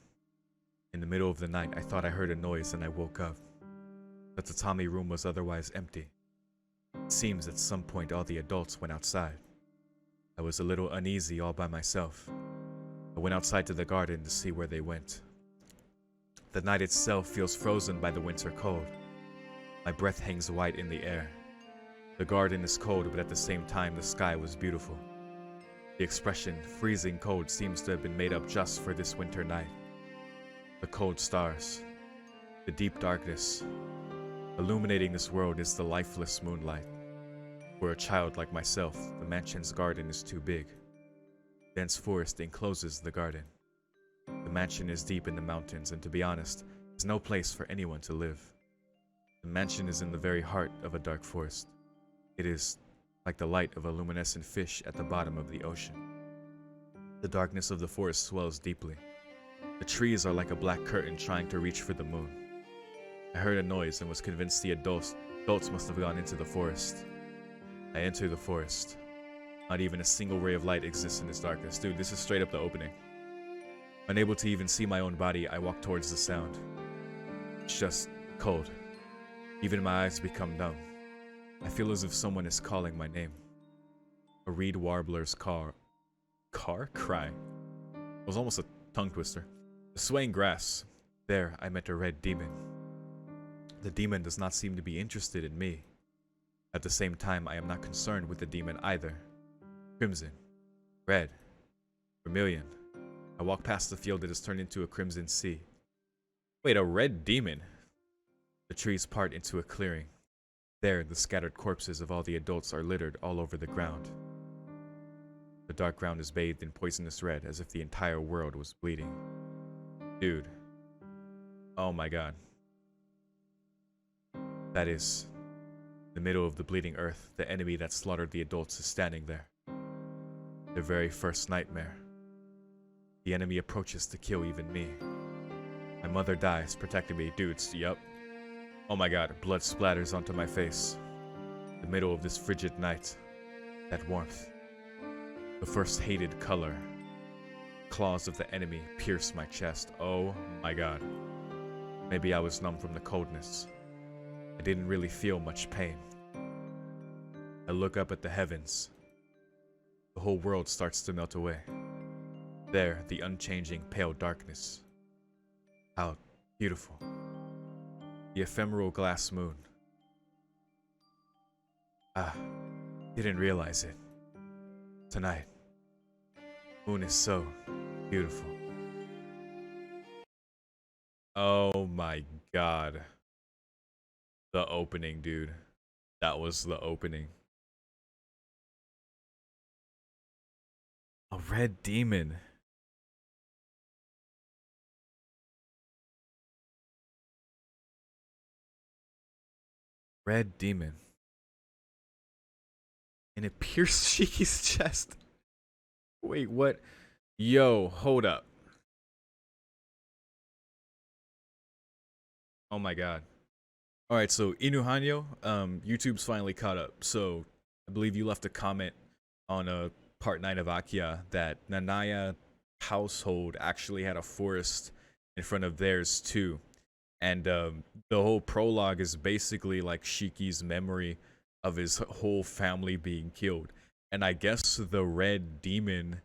S1: In the middle of the night, I thought I heard a noise and I woke up. The tatami room was otherwise empty. It seems at some point all the adults went outside. I was a little uneasy all by myself. I went outside to the garden to see where they went. The night itself feels frozen by the winter cold. My breath hangs white in the air. The garden is cold, but at the same time the sky was beautiful. The expression, freezing cold, seems to have been made up just for this winter night. The cold stars, the deep darkness. Illuminating this world is the lifeless moonlight. For a child like myself, the mansion's garden is too big. Dense forest encloses the garden. The mansion is deep in the mountains, and to be honest, there's no place for anyone to live. The mansion is in the very heart of a dark forest. It is like the light of a luminescent fish at the bottom of the ocean. The darkness of the forest swells deeply. The trees are like a black curtain trying to reach for the moon. I heard a noise and was convinced the adults must have gone into the forest. I enter the forest. Not even a single ray of light exists in this darkness. Dude, this is straight up the opening. Unable to even see my own body, I walk towards the sound. It's just cold. Even my eyes become numb. I feel as if someone is calling my name. A reed warbler's cry? It was almost a tongue twister. The swaying grass. There, I met a red demon. The demon does not seem to be interested in me. At the same time, I am not concerned with the demon either. Crimson. Red. Vermilion. I walk past the field that has turned into a crimson sea. Wait, a red demon? The trees part into a clearing. There, the scattered corpses of all the adults are littered all over the ground. The dark ground is bathed in poisonous red, as if the entire world was bleeding. Dude. Oh my god. That is... the middle of the bleeding earth, the enemy that slaughtered the adults is standing there. Their very first nightmare. The enemy approaches to kill even me. My mother dies, protecting me. Dudes, yup. Oh my god, blood splatters onto my face. The middle of this frigid night. That warmth. The first hated color. Claws of the enemy pierce my chest. Oh my god. Maybe I was numb from the coldness. I didn't really feel much pain. I look up at the heavens. The whole world starts to melt away. There, the unchanging pale darkness. How beautiful. The ephemeral glass moon. Ah, didn't realize it. Tonight, moon is so beautiful. Oh my god. The opening, dude. That was the opening. A red demon. Red demon. And it pierced Shiki's chest. Wait, what? Yo, hold up. Oh my god. Alright, so Inuhanyo, YouTube's finally caught up. So I believe you left a comment on part 9 of Akiya that Nanaya household actually had a forest in front of theirs too. And the whole prologue is basically like Shiki's memory of his whole family being killed. And I guess the red demon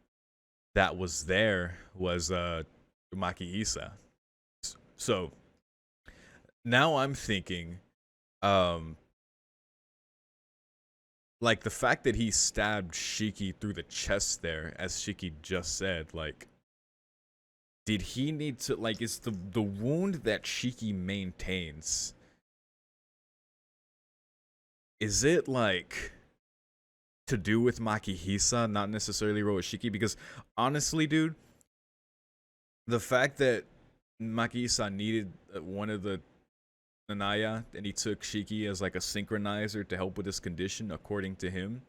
S1: that was there was Makihisa. So now I'm thinking, like the fact that he stabbed Shiki through the chest there, as Shiki just said, like, did he need to, like, is the wound that Shiki maintains, is it like to do with Makihisa, not necessarily Shiki? Because honestly, dude, the fact that Makihisa needed one of the Nanaya and he took Shiki as like a synchronizer to help with his condition, according to him,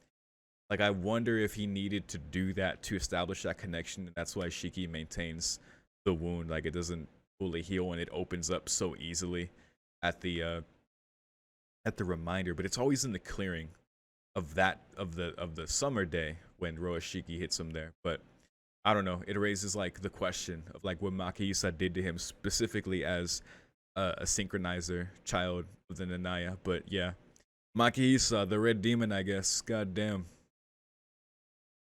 S1: like, I wonder if he needed to do that to establish that connection, and that's why Shiki maintains the wound. Like, it doesn't fully heal and it opens up so easily at the reminder. But it's always in the clearing of the summer day when Roashiki hits him there. But I don't know. It raises like the question of like what Makihisa did to him specifically as a synchronizer child of the Nanaya. But yeah, Makihisa, the red demon, I guess. God damn.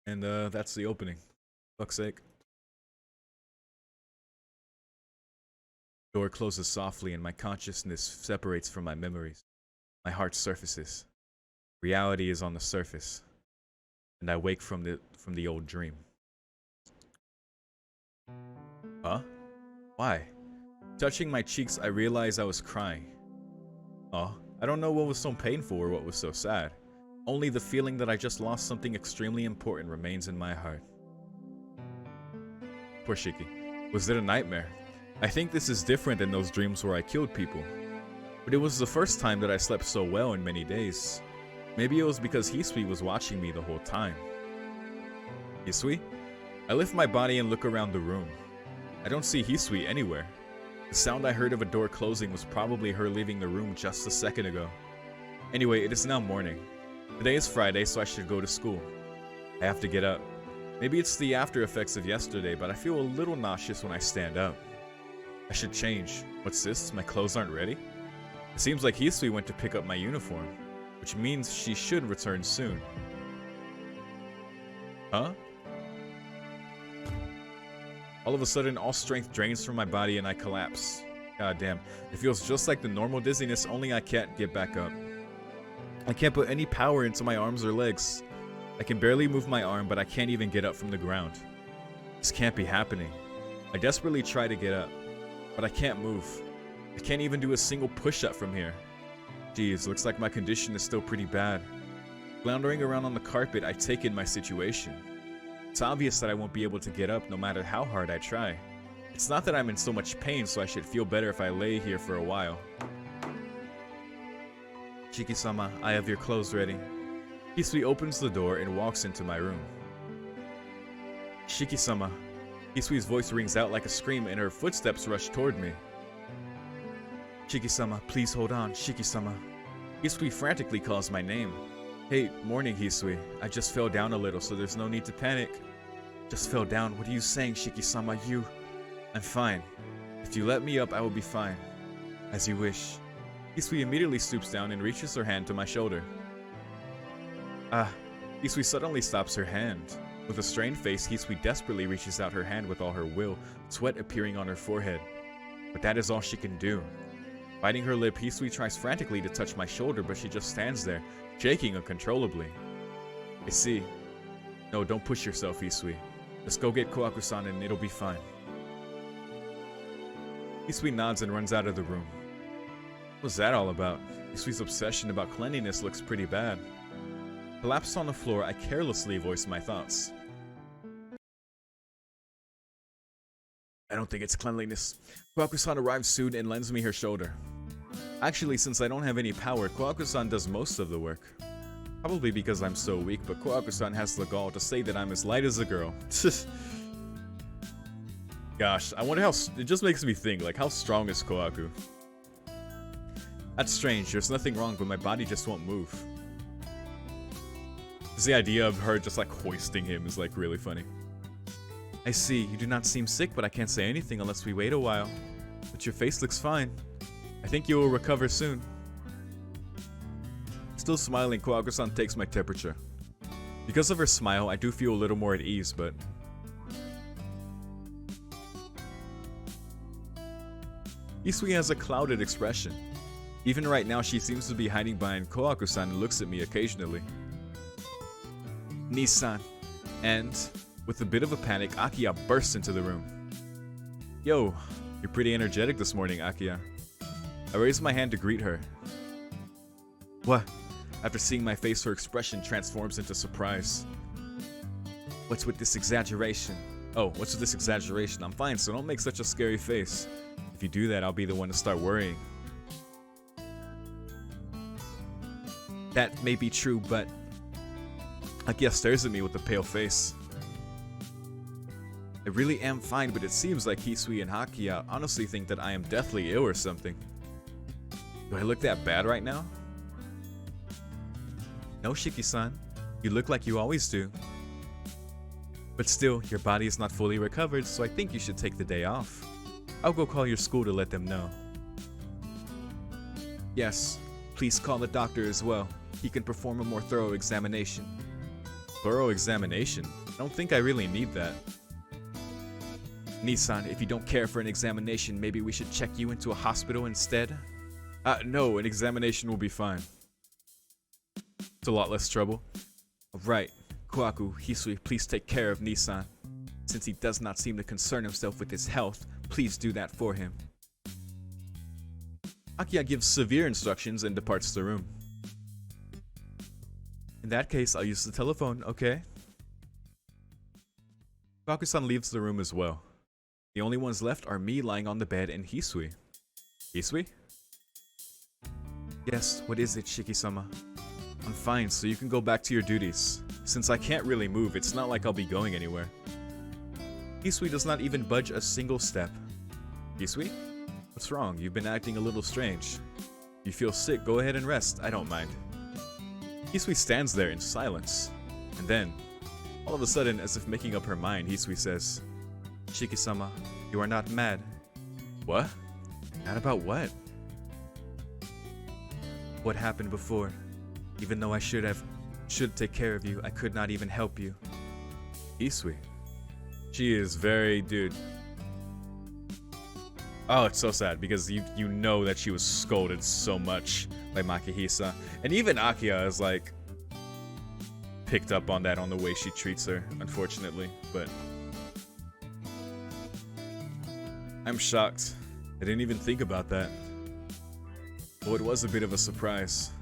S1: And that's the opening. Fuck's sake. Door closes softly and my consciousness separates from my memories. My heart surfaces. Reality is on the surface. And I wake from the old dream. Huh? Why? Touching my cheeks, I realized I was crying. Oh, I don't know what was so painful or what was so sad. Only the feeling that I just lost something extremely important remains in my heart. Poor Shiki. Was it a nightmare? I think this is different than those dreams where I killed people. But it was the first time that I slept so well in many days. Maybe it was because Hisui was watching me the whole time. Hisui? I lift my body and look around the room. I don't see Hisui anywhere. The sound I heard of a door closing was probably her leaving the room just a second ago. Anyway, it is now morning. Today is Friday, so I should go to school. I have to get up. Maybe it's the after effects of yesterday, but I feel a little nauseous when I stand up. I should change. What's this? My clothes aren't ready? It seems like Hisui went to pick up my uniform, which means she should return soon. Huh? All of a sudden, all strength drains from my body and I collapse. God damn. It feels just like the normal dizziness, only I can't get back up. I can't put any power into my arms or legs. I can barely move my arm, but I can't even get up from the ground. This can't be happening. I desperately try to get up, but I can't move. I can't even do a single push-up from here. Jeez, looks like my condition is still pretty bad. Floundering around on the carpet, I take in my situation. It's obvious that I won't be able to get up no matter how hard I try. It's not that I'm in so much pain, so I should feel better if I lay here for a while. Shiki-sama, I have your clothes ready. Hisui opens the door and walks into my room. Shiki-sama. Hisui's voice rings out like a scream and her footsteps rush toward me. Shiki-sama, please hold on, Shiki-sama. Hisui frantically calls my name. Hey, morning, Hisui. I just fell down a little, so there's no need to panic. Just fell down. What are you saying, Shiki-sama? I'm fine. If you let me up, I will be fine. As you wish. Hisui immediately stoops down and reaches her hand to my shoulder. Hisui suddenly stops her hand. With a strained face, Hisui desperately reaches out her hand with all her will, sweat appearing on her forehead. But that is all she can do. Biting her lip, Hisui tries frantically to touch my shoulder, but she just stands there, shaking uncontrollably. I see. No, don't push yourself, Hisui. Just go get Kohaku-san and it'll be fine. Hisui nods and runs out of the room. What's that all about? Hisui's obsession about cleanliness looks pretty bad. Collapsed on the floor, I carelessly voice my thoughts. I don't think it's cleanliness. Kohaku-san arrives soon and lends me her shoulder. Actually, since I don't have any power, Kohaku-san does most of the work. Probably because I'm so weak, but Kohaku-san has the gall to say that I'm as light as a girl. Gosh, I wonder how... It just makes me think, like, how strong is Kohaku? That's strange, there's nothing wrong, but my body just won't move. Just the idea of her just, like, hoisting him is, like, really funny. I see, you do not seem sick, but I can't say anything unless we wait a while. But your face looks fine. I think you will recover soon. Still smiling, Kohaku-san takes my temperature. Because of her smile, I do feel a little more at ease, but... Hisui has a clouded expression. Even right now, she seems to be hiding behind Kohaku-san and looks at me occasionally. Nissan. And, with a bit of a panic, Akiya bursts into the room. Yo, you're pretty energetic this morning, Akiya. I raise my hand to greet her. What? After seeing my face, her expression transforms into surprise. What's with this exaggeration? Oh, what's with this exaggeration? I'm fine, so don't make such a scary face. If you do that, I'll be the one to start worrying. That may be true, but... Akiya stares at me with a pale face. I really am fine, but it seems like Hisui and Hakia honestly think that I am deathly ill or something. Do I look that bad right now? No, Shiki-san. You look like you always do. But still, your body is not fully recovered, so I think you should take the day off. I'll go call your school to let them know. Yes, please call the doctor as well. He can perform a more thorough examination. Thorough examination? I don't think I really need that. Nissan, if you don't care for an examination, maybe we should check you into a hospital instead? No, an examination will be fine. It's a lot less trouble. Right, Kohaku, Hisui, please take care of Nissan. Since he does not seem to concern himself with his health, please do that for him. Hakia gives severe instructions and departs the room. In that case, I'll use the telephone, okay? Kohaku-san leaves the room as well. The only ones left are me lying on the bed and Hisui. Hisui? Yes, what is it, Shiki-sama? I'm fine, so you can go back to your duties. Since I can't really move, it's not like I'll be going anywhere. Hisui does not even budge a single step. Hisui? What's wrong? You've been acting a little strange. You feel sick, go ahead and rest, I don't mind. Hisui stands there in silence. And then, all of a sudden, as if making up her mind, Hisui says, Shiki-sama, you are not mad. What? Mad about what? What happened before? Even though I should take care of you, I could not even help you. Hisui. She is very, dude. Oh, it's so sad because you know that she was scolded so much by Makihisa. And even Akia is like picked up on that on the way she treats her, unfortunately. But I'm shocked. I didn't even think about that. Well, it was a bit of a surprise.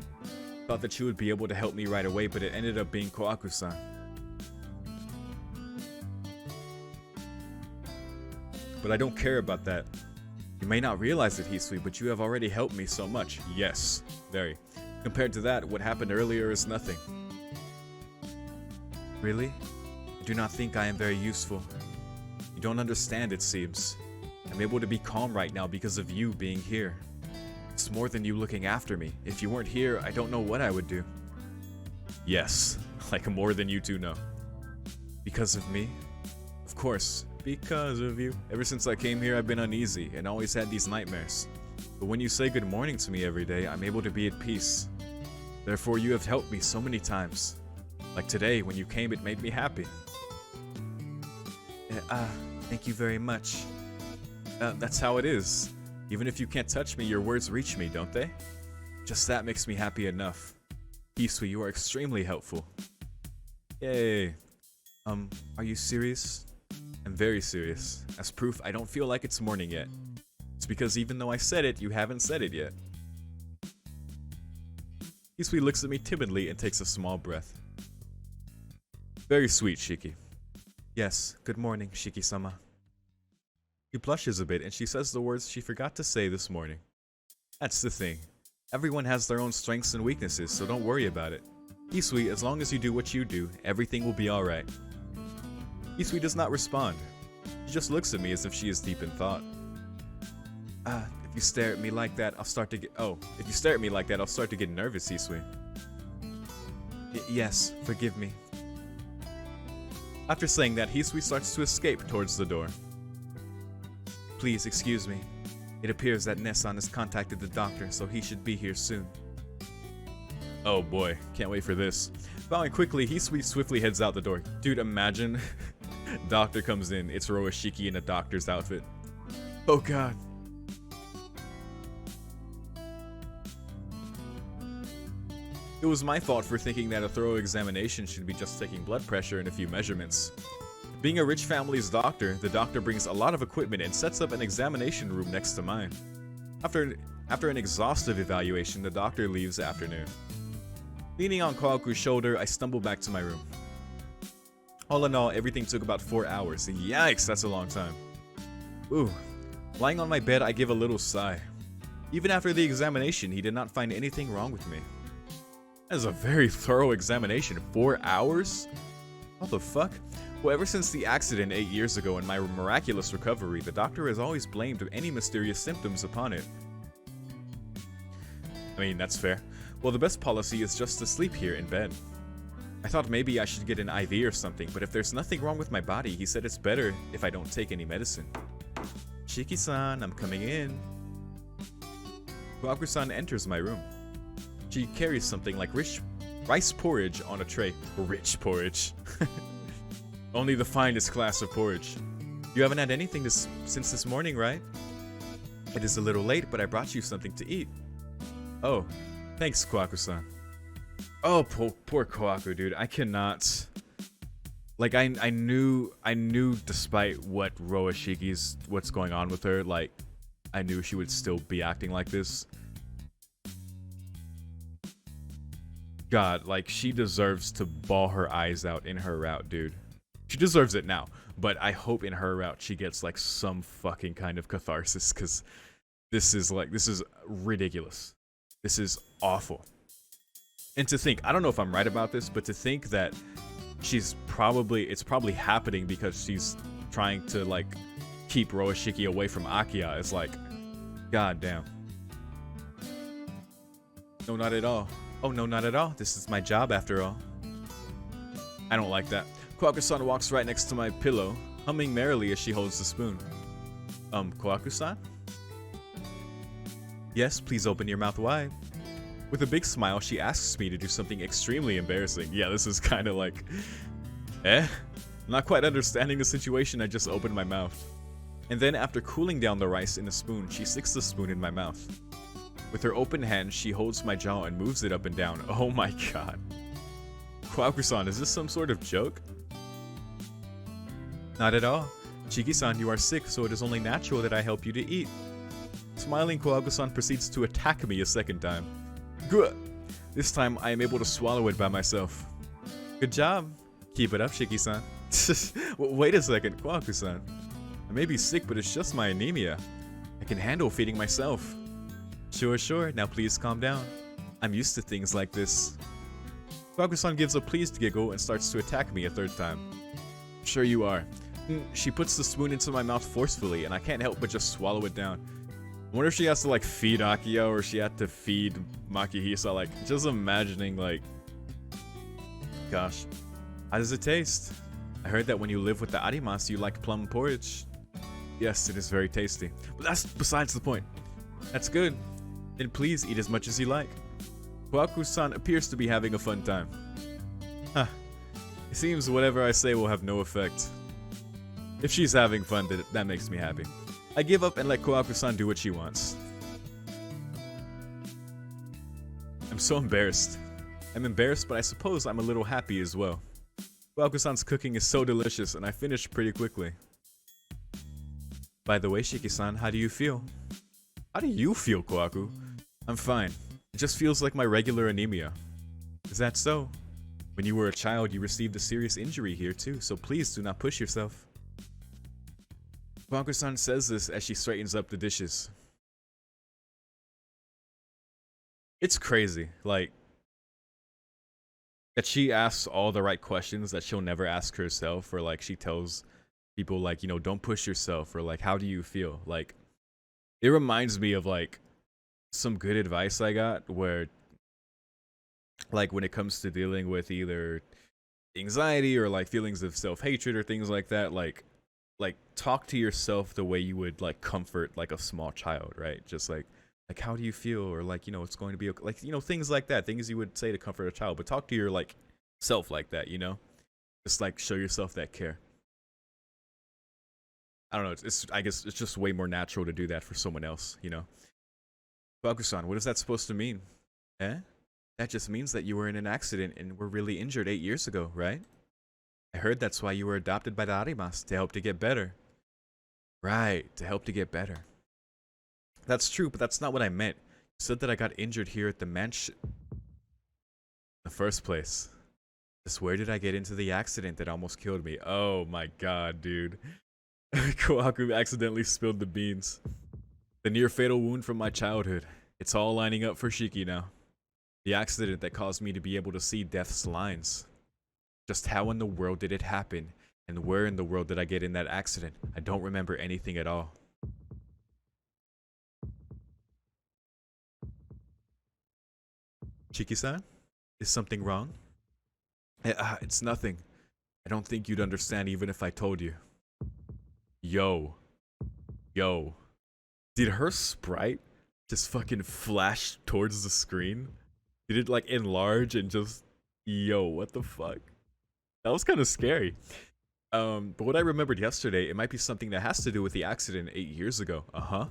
S1: Thought that she would be able to help me right away, but it ended up being Kohaku-san. But I don't care about that. You may not realize it, Hisui, but you have already helped me so much. Yes, very. Compared to that, what happened earlier is nothing. Really? I do not think I am very useful. You don't understand, it seems. I'm able to be calm right now because of you being here. It's more than you looking after me. If you weren't here, I don't know what I would do. Yes, like more than you two know. Because of me? Of course, because of you. Ever since I came here, I've been uneasy and always had these nightmares. But when you say good morning to me every day, I'm able to be at peace. Therefore, you have helped me so many times. Like today, when you came, it made me happy. Thank you very much. That's how it is. Even if you can't touch me, your words reach me, don't they? Just that makes me happy enough. Hisui, you are extremely helpful. Yay. Are you serious? I'm very serious. As proof, I don't feel like it's morning yet. It's because even though I said it, you haven't said it yet. Hisui looks at me timidly and takes a small breath. Very sweet, Shiki. Yes, good morning, Shiki-sama. She blushes a bit and she says the words she forgot to say this morning. That's the thing. Everyone has their own strengths and weaknesses, so don't worry about it. Hisui, as long as you do what you do, everything will be alright. Hisui does not respond. She just looks at me as if she is deep in thought. If you stare at me like that, I'll start to get nervous, Hisui. Yes, forgive me. After saying that, Hisui starts to escape towards the door. Please excuse me. It appears that Nessan has contacted the doctor, so he should be here soon. Oh boy, can't wait for this. Bowing quickly, Hisui swiftly heads out the door. Dude, imagine doctor comes in, it's Roashiki in a doctor's outfit. Oh god. It was my fault for thinking that a thorough examination should be just taking blood pressure and a few measurements. Being a rich family's doctor, the doctor brings a lot of equipment and sets up an examination room next to mine. After an exhaustive evaluation, the doctor leaves the afternoon. Leaning on Kohaku's shoulder, I stumble back to my room. All in all, everything took about 4 hours. Yikes, that's a long time. Ooh. Lying on my bed, I give a little sigh. Even after the examination, he did not find anything wrong with me. That is a very thorough examination. 4 hours? What the fuck? Well, ever since the accident 8 years ago and my miraculous recovery, the doctor has always blamed any mysterious symptoms upon it. I mean, that's fair. Well, the best policy is just to sleep here in bed. I thought maybe I should get an IV or something, but if there's nothing wrong with my body, he said it's better if I don't take any medicine. Shiki-san, I'm coming in. Kohaku-san enters my room. She carries something like rice porridge on a tray. Rich porridge. Only the finest class of porridge. You haven't had anything since this morning, right? It is a little late, but I brought you something to eat. Oh, thanks, Kohaku-san. Oh, poor Kohaku, dude. I cannot. Like, I knew despite what's going on with her, like, I knew she would still be acting like this. God, like, she deserves to bawl her eyes out in her route, dude. She deserves it now, but I hope in her route she gets, like, some fucking kind of catharsis, because this is ridiculous. This is awful. And to think, I don't know if I'm right about this, but to think that it's probably happening because she's trying to, like, keep Roashiki away from Akiya is like, god damn. No, not at all. Oh, no, not at all. This is my job after all. I don't like that. Kohaku-san walks right next to my pillow, humming merrily as she holds the spoon. Kohaku-san? Yes, please open your mouth wide. With a big smile, she asks me to do something extremely embarrassing. Yeah, this is kind of like, Not quite understanding the situation, I just opened my mouth. And then after cooling down the rice in a spoon, she sticks the spoon in my mouth. With her open hand, she holds my jaw and moves it up and down. Oh my god. Kohaku-san, is this some sort of joke? Not at all. Chiki-san, you are sick, so it is only natural that I help you to eat. Smiling, Kohaku-san proceeds to attack me a second time. Good. This time, I am able to swallow it by myself. Good job. Keep it up, Shiki-san. Wait a second, Kohaku-san. I may be sick, but it's just my anemia. I can handle feeding myself. Sure. Now please calm down. I'm used to things like this. Kohaku-san gives a pleased giggle and starts to attack me a third time. Sure you are. She puts the spoon into my mouth forcefully, and I can't help but just swallow it down. I wonder if she has to, like, feed Akiya or she had to feed Makihisa. Like, just imagining, like, gosh. How does it taste? I heard that when you live with the Arimas, you like plum porridge. Yes, it is very tasty. But that's besides the point. That's good. Then please eat as much as you like. Kohaku-san appears to be having a fun time. Huh. It seems whatever I say will have no effect. If she's having fun, that makes me happy. I give up and let Kohaku-san do what she wants. I'm so embarrassed. I'm embarrassed, but I suppose I'm a little happy as well. Kohaku-san's cooking is so delicious, and I finished pretty quickly. By the way, Shiki-san, how do you feel? How do you feel, Kohaku? I'm fine. It just feels like my regular anemia. Is that so? When you were a child, you received a serious injury here too, so please do not push yourself. Kohaku-san says this as she straightens up the dishes. It's crazy, like, that she asks all the right questions that she'll never ask herself, or like she tells people, like, you know, don't push yourself, or like, how do you feel? Like, it reminds me of like some good advice I got where, like, when it comes to dealing with either anxiety or like feelings of self-hatred or things like that, like talk to yourself the way you would like comfort like a small child, right? Just like how do you feel, or like, you know, it's going to be okay. Like, you know, things like that, things you would say to comfort a child, but talk to your like self like that, you know, just like show yourself that care. I don't know, I guess it's just way more natural to do that for someone else, you know. Kohaku-san, what is that supposed to mean? That just means that you were in an accident and were really injured 8 years ago, right? I heard that's why you were adopted by the Arimas, to help to get better. Right, to help to get better. That's true, but that's not what I meant. You said that I got injured here at the mansion in the first place. Just where did I get into the accident that almost killed me? Oh my god, dude. Kohaku accidentally spilled the beans. The near fatal wound from my childhood. It's all lining up for Shiki now. The accident that caused me to be able to see death's lines. Just how in the world did it happen? And where in the world did I get in that accident? I don't remember anything at all. Chiki-san? Is something wrong? It's nothing. I don't think you'd understand even if I told you. Yo. Yo. Did her sprite just fucking flash towards the screen? Did it like enlarge and just... Yo, what the fuck? That was kind of scary. But what I remembered yesterday, it might be something that has to do with the accident 8 years ago. Uh-huh.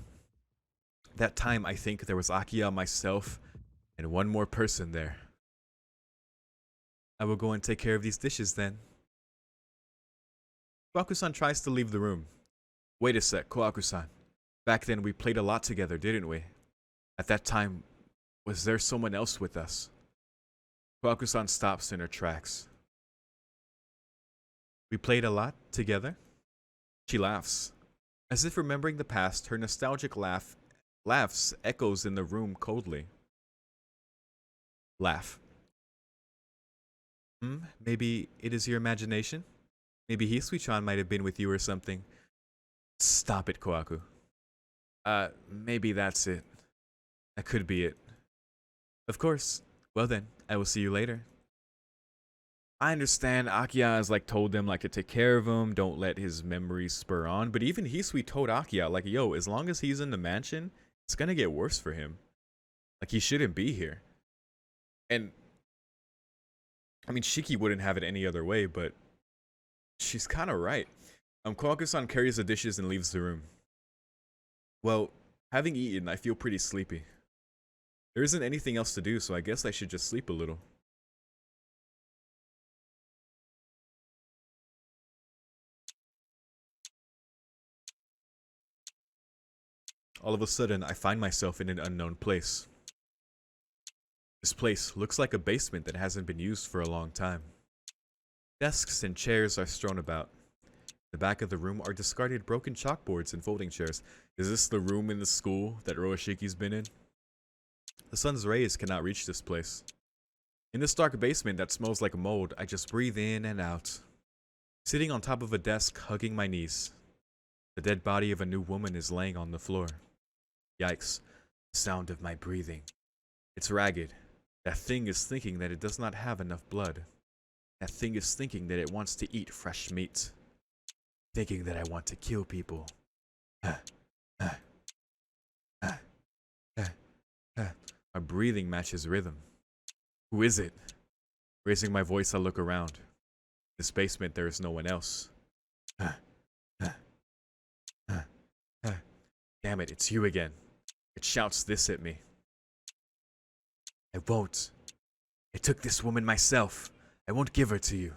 S1: That time, I think there was Akiya, myself, and one more person there. I will go and take care of these dishes then. Kohaku-san tries to leave the room. Wait a sec, Kohaku-san. Back then we played a lot together, didn't we? At that time, was there someone else with us? Kohaku-san stops in her tracks. We played a lot together? She laughs. As if remembering the past, her nostalgic laughs echoes in the room coldly. Laugh. Maybe it is your imagination? Maybe Hisui-chan might have been with you or something. Stop it, Kohaku. Maybe that's it. That could be it. Of course. Well then, I will see you later. I understand Akiya has like told them like to take care of him, don't let his memories spur on, but even Hisui told Akiya like, yo, as long as he's in the mansion, it's gonna get worse for him. Like, he shouldn't be here. And I mean, Shiki wouldn't have it any other way, but she's kind of right. Kohaku-san carries the dishes and leaves the room. Well, having eaten, I feel pretty sleepy. There isn't anything else to do, so I guess I should just sleep a little. All of a sudden, I find myself in an unknown place. This place looks like a basement that hasn't been used for a long time. Desks and chairs are strewn about. The back of the room are discarded broken chalkboards and folding chairs. Is this the room in the school that Roashiki's been in? The sun's rays cannot reach this place. In this dark basement that smells like mold, I just breathe in and out. Sitting on top of a desk, hugging my knees. The dead body of a new woman is laying on the floor. Yikes. The sound of my breathing. It's ragged. That thing is thinking that it does not have enough blood. That thing is thinking that it wants to eat fresh meat. Thinking that I want to kill people. My breathing matches rhythm. Who is it? Raising my voice, I look around. In this basement, there is no one else. Damn it, it's you again. It shouts this at me. I won't. I took this woman myself. I won't give her to you.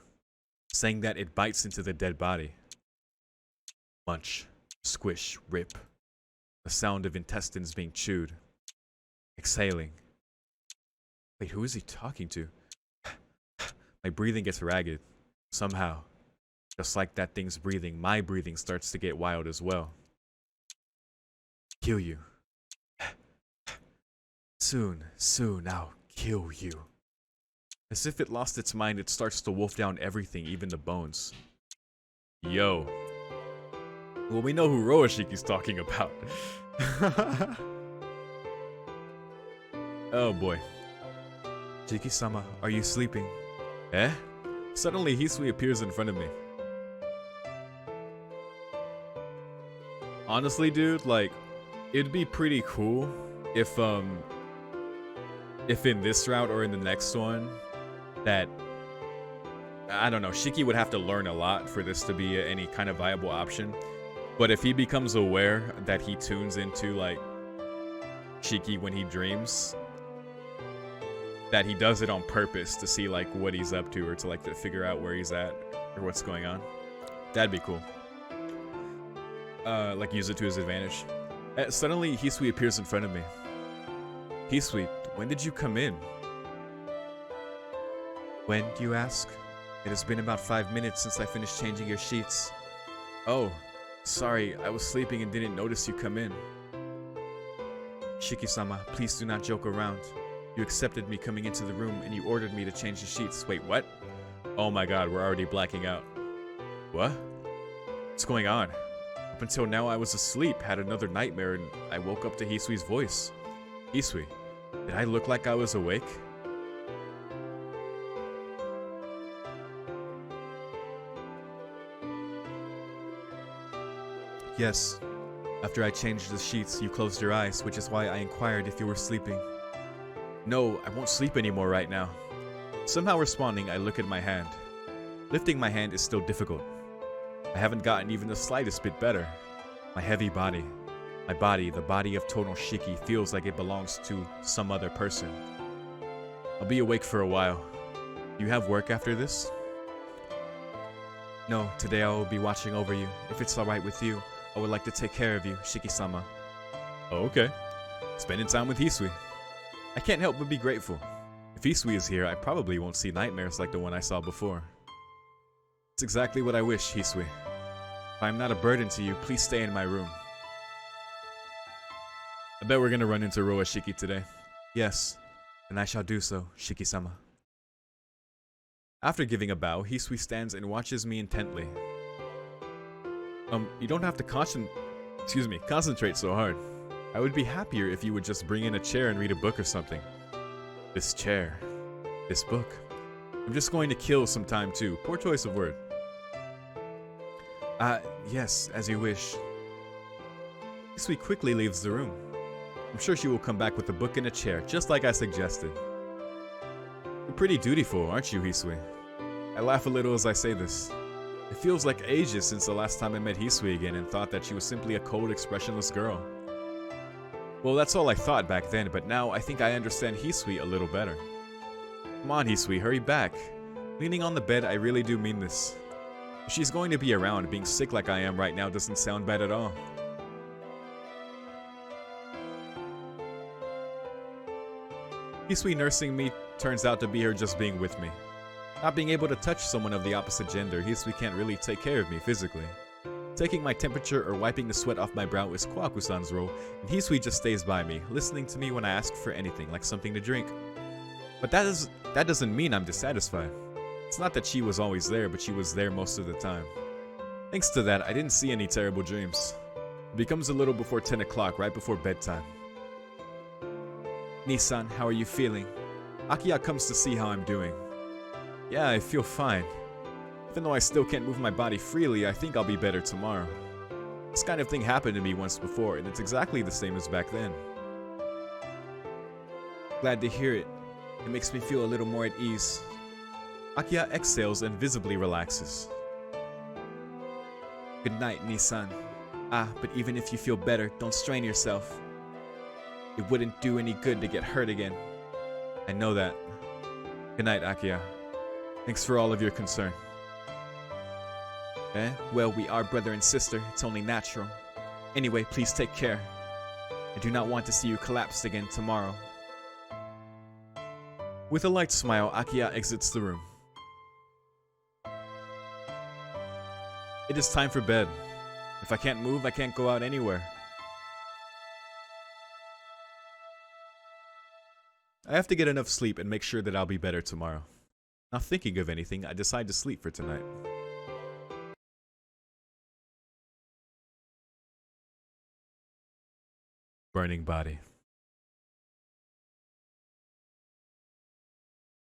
S1: Saying that, it bites into the dead body. Munch, squish, rip. The sound of intestines being chewed. Exhaling. Wait, who is he talking to? My breathing gets ragged. Somehow. Just like that thing's breathing, my breathing starts to get wild as well. Kill you. Soon, I'll kill you. As if it lost its mind, it starts to wolf down everything, even the bones. Yo. Well, we know who Roashiki's talking about. Oh boy. Shiki-sama, are you sleeping? Eh? Suddenly, Hisui appears in front of me. Honestly, dude, like, it'd be pretty cool if in this route or in the next one, that, I don't know, Shiki would have to learn a lot for this to be any kind of viable option. But if he becomes aware that he tunes into, like, Shiki when he dreams, that he does it on purpose to see, like, what he's up to, or to, like, to figure out where he's at, or what's going on. That'd be cool. Like, use it to his advantage. Suddenly, Hisui appears in front of me. Hisui, when did you come in? When, do you ask? It has been about 5 minutes since I finished changing your sheets. Oh, sorry, I was sleeping and didn't notice you come in. Shiki-sama, please do not joke around. You accepted me coming into the room and you ordered me to change the sheets. Wait, what? Oh my god, we're already blacking out. What? What's going on? Up until now I was asleep, had another nightmare, and I woke up to Hisui's voice. Hisui, did I look like I was awake? Yes. After I changed the sheets, you closed your eyes, which is why I inquired if you were sleeping. No, I won't sleep anymore right now. Somehow responding, I look at my hand. Lifting my hand is still difficult. I haven't gotten even the slightest bit better. My heavy body, the body of Tonoshiki, feels like it belongs to some other person. I'll be awake for a while. Do you have work after this? No, today I will be watching over you. If it's alright with you, I would like to take care of you, Shiki-sama. Oh, okay. Spending time with Hisui. I can't help but be grateful. If Hisui is here, I probably won't see nightmares like the one I saw before. It's exactly what I wish, Hisui. If I'm not a burden to you, please stay in my room. I bet we're gonna run into Roashiki today. Yes, and I shall do so, Shiki-sama. After giving a bow, Hisui stands and watches me intently. You don't have to concentrate so hard. I would be happier if you would just bring in a chair and read a book or something. This chair. This book. I'm just going to kill some time too. Poor choice of word. Yes, as you wish. Hisui quickly leaves the room. I'm sure she will come back with a book and a chair, just like I suggested. You're pretty dutiful, aren't you, Hisui? I laugh a little as I say this. It feels like ages since the last time I met Hisui again and thought that she was simply a cold, expressionless girl. Well, that's all I thought back then, but now I think I understand Hisui a little better. Come on, Hisui, hurry back. Leaning on the bed, I really do mean this. If she's going to be around, being sick like I am right now doesn't sound bad at all. Hisui nursing me turns out to be her just being with me. Not being able to touch someone of the opposite gender, Hisui can't really take care of me physically. Taking my temperature or wiping the sweat off my brow is Kwaku-san's role, and Hisui just stays by me, listening to me when I ask for anything, like something to drink. But that doesn't mean I'm dissatisfied. It's not that she was always there, but she was there most of the time. Thanks to that, I didn't see any terrible dreams. It becomes a little before 10 o'clock, right before bedtime. Nisan, how are you feeling? Akiya comes to see how I'm doing. Yeah, I feel fine. Even though I still can't move my body freely, I think I'll be better tomorrow. This kind of thing happened to me once before, and it's exactly the same as back then. Glad to hear it. It makes me feel a little more at ease. Akiya exhales and visibly relaxes. Good night, Nisan. But even if you feel better, don't strain yourself. It wouldn't do any good to get hurt again. I know that. Good night, Akiya. Thanks for all of your concern. Well, we are brother and sister. It's only natural. Anyway, please take care. I do not want to see you collapsed again tomorrow. With a light smile, Akiya exits the room. It is time for bed. If I can't move, I can't go out anywhere. I have to get enough sleep and make sure that I'll be better tomorrow. Not thinking of anything, I decide to sleep for tonight. Burning body.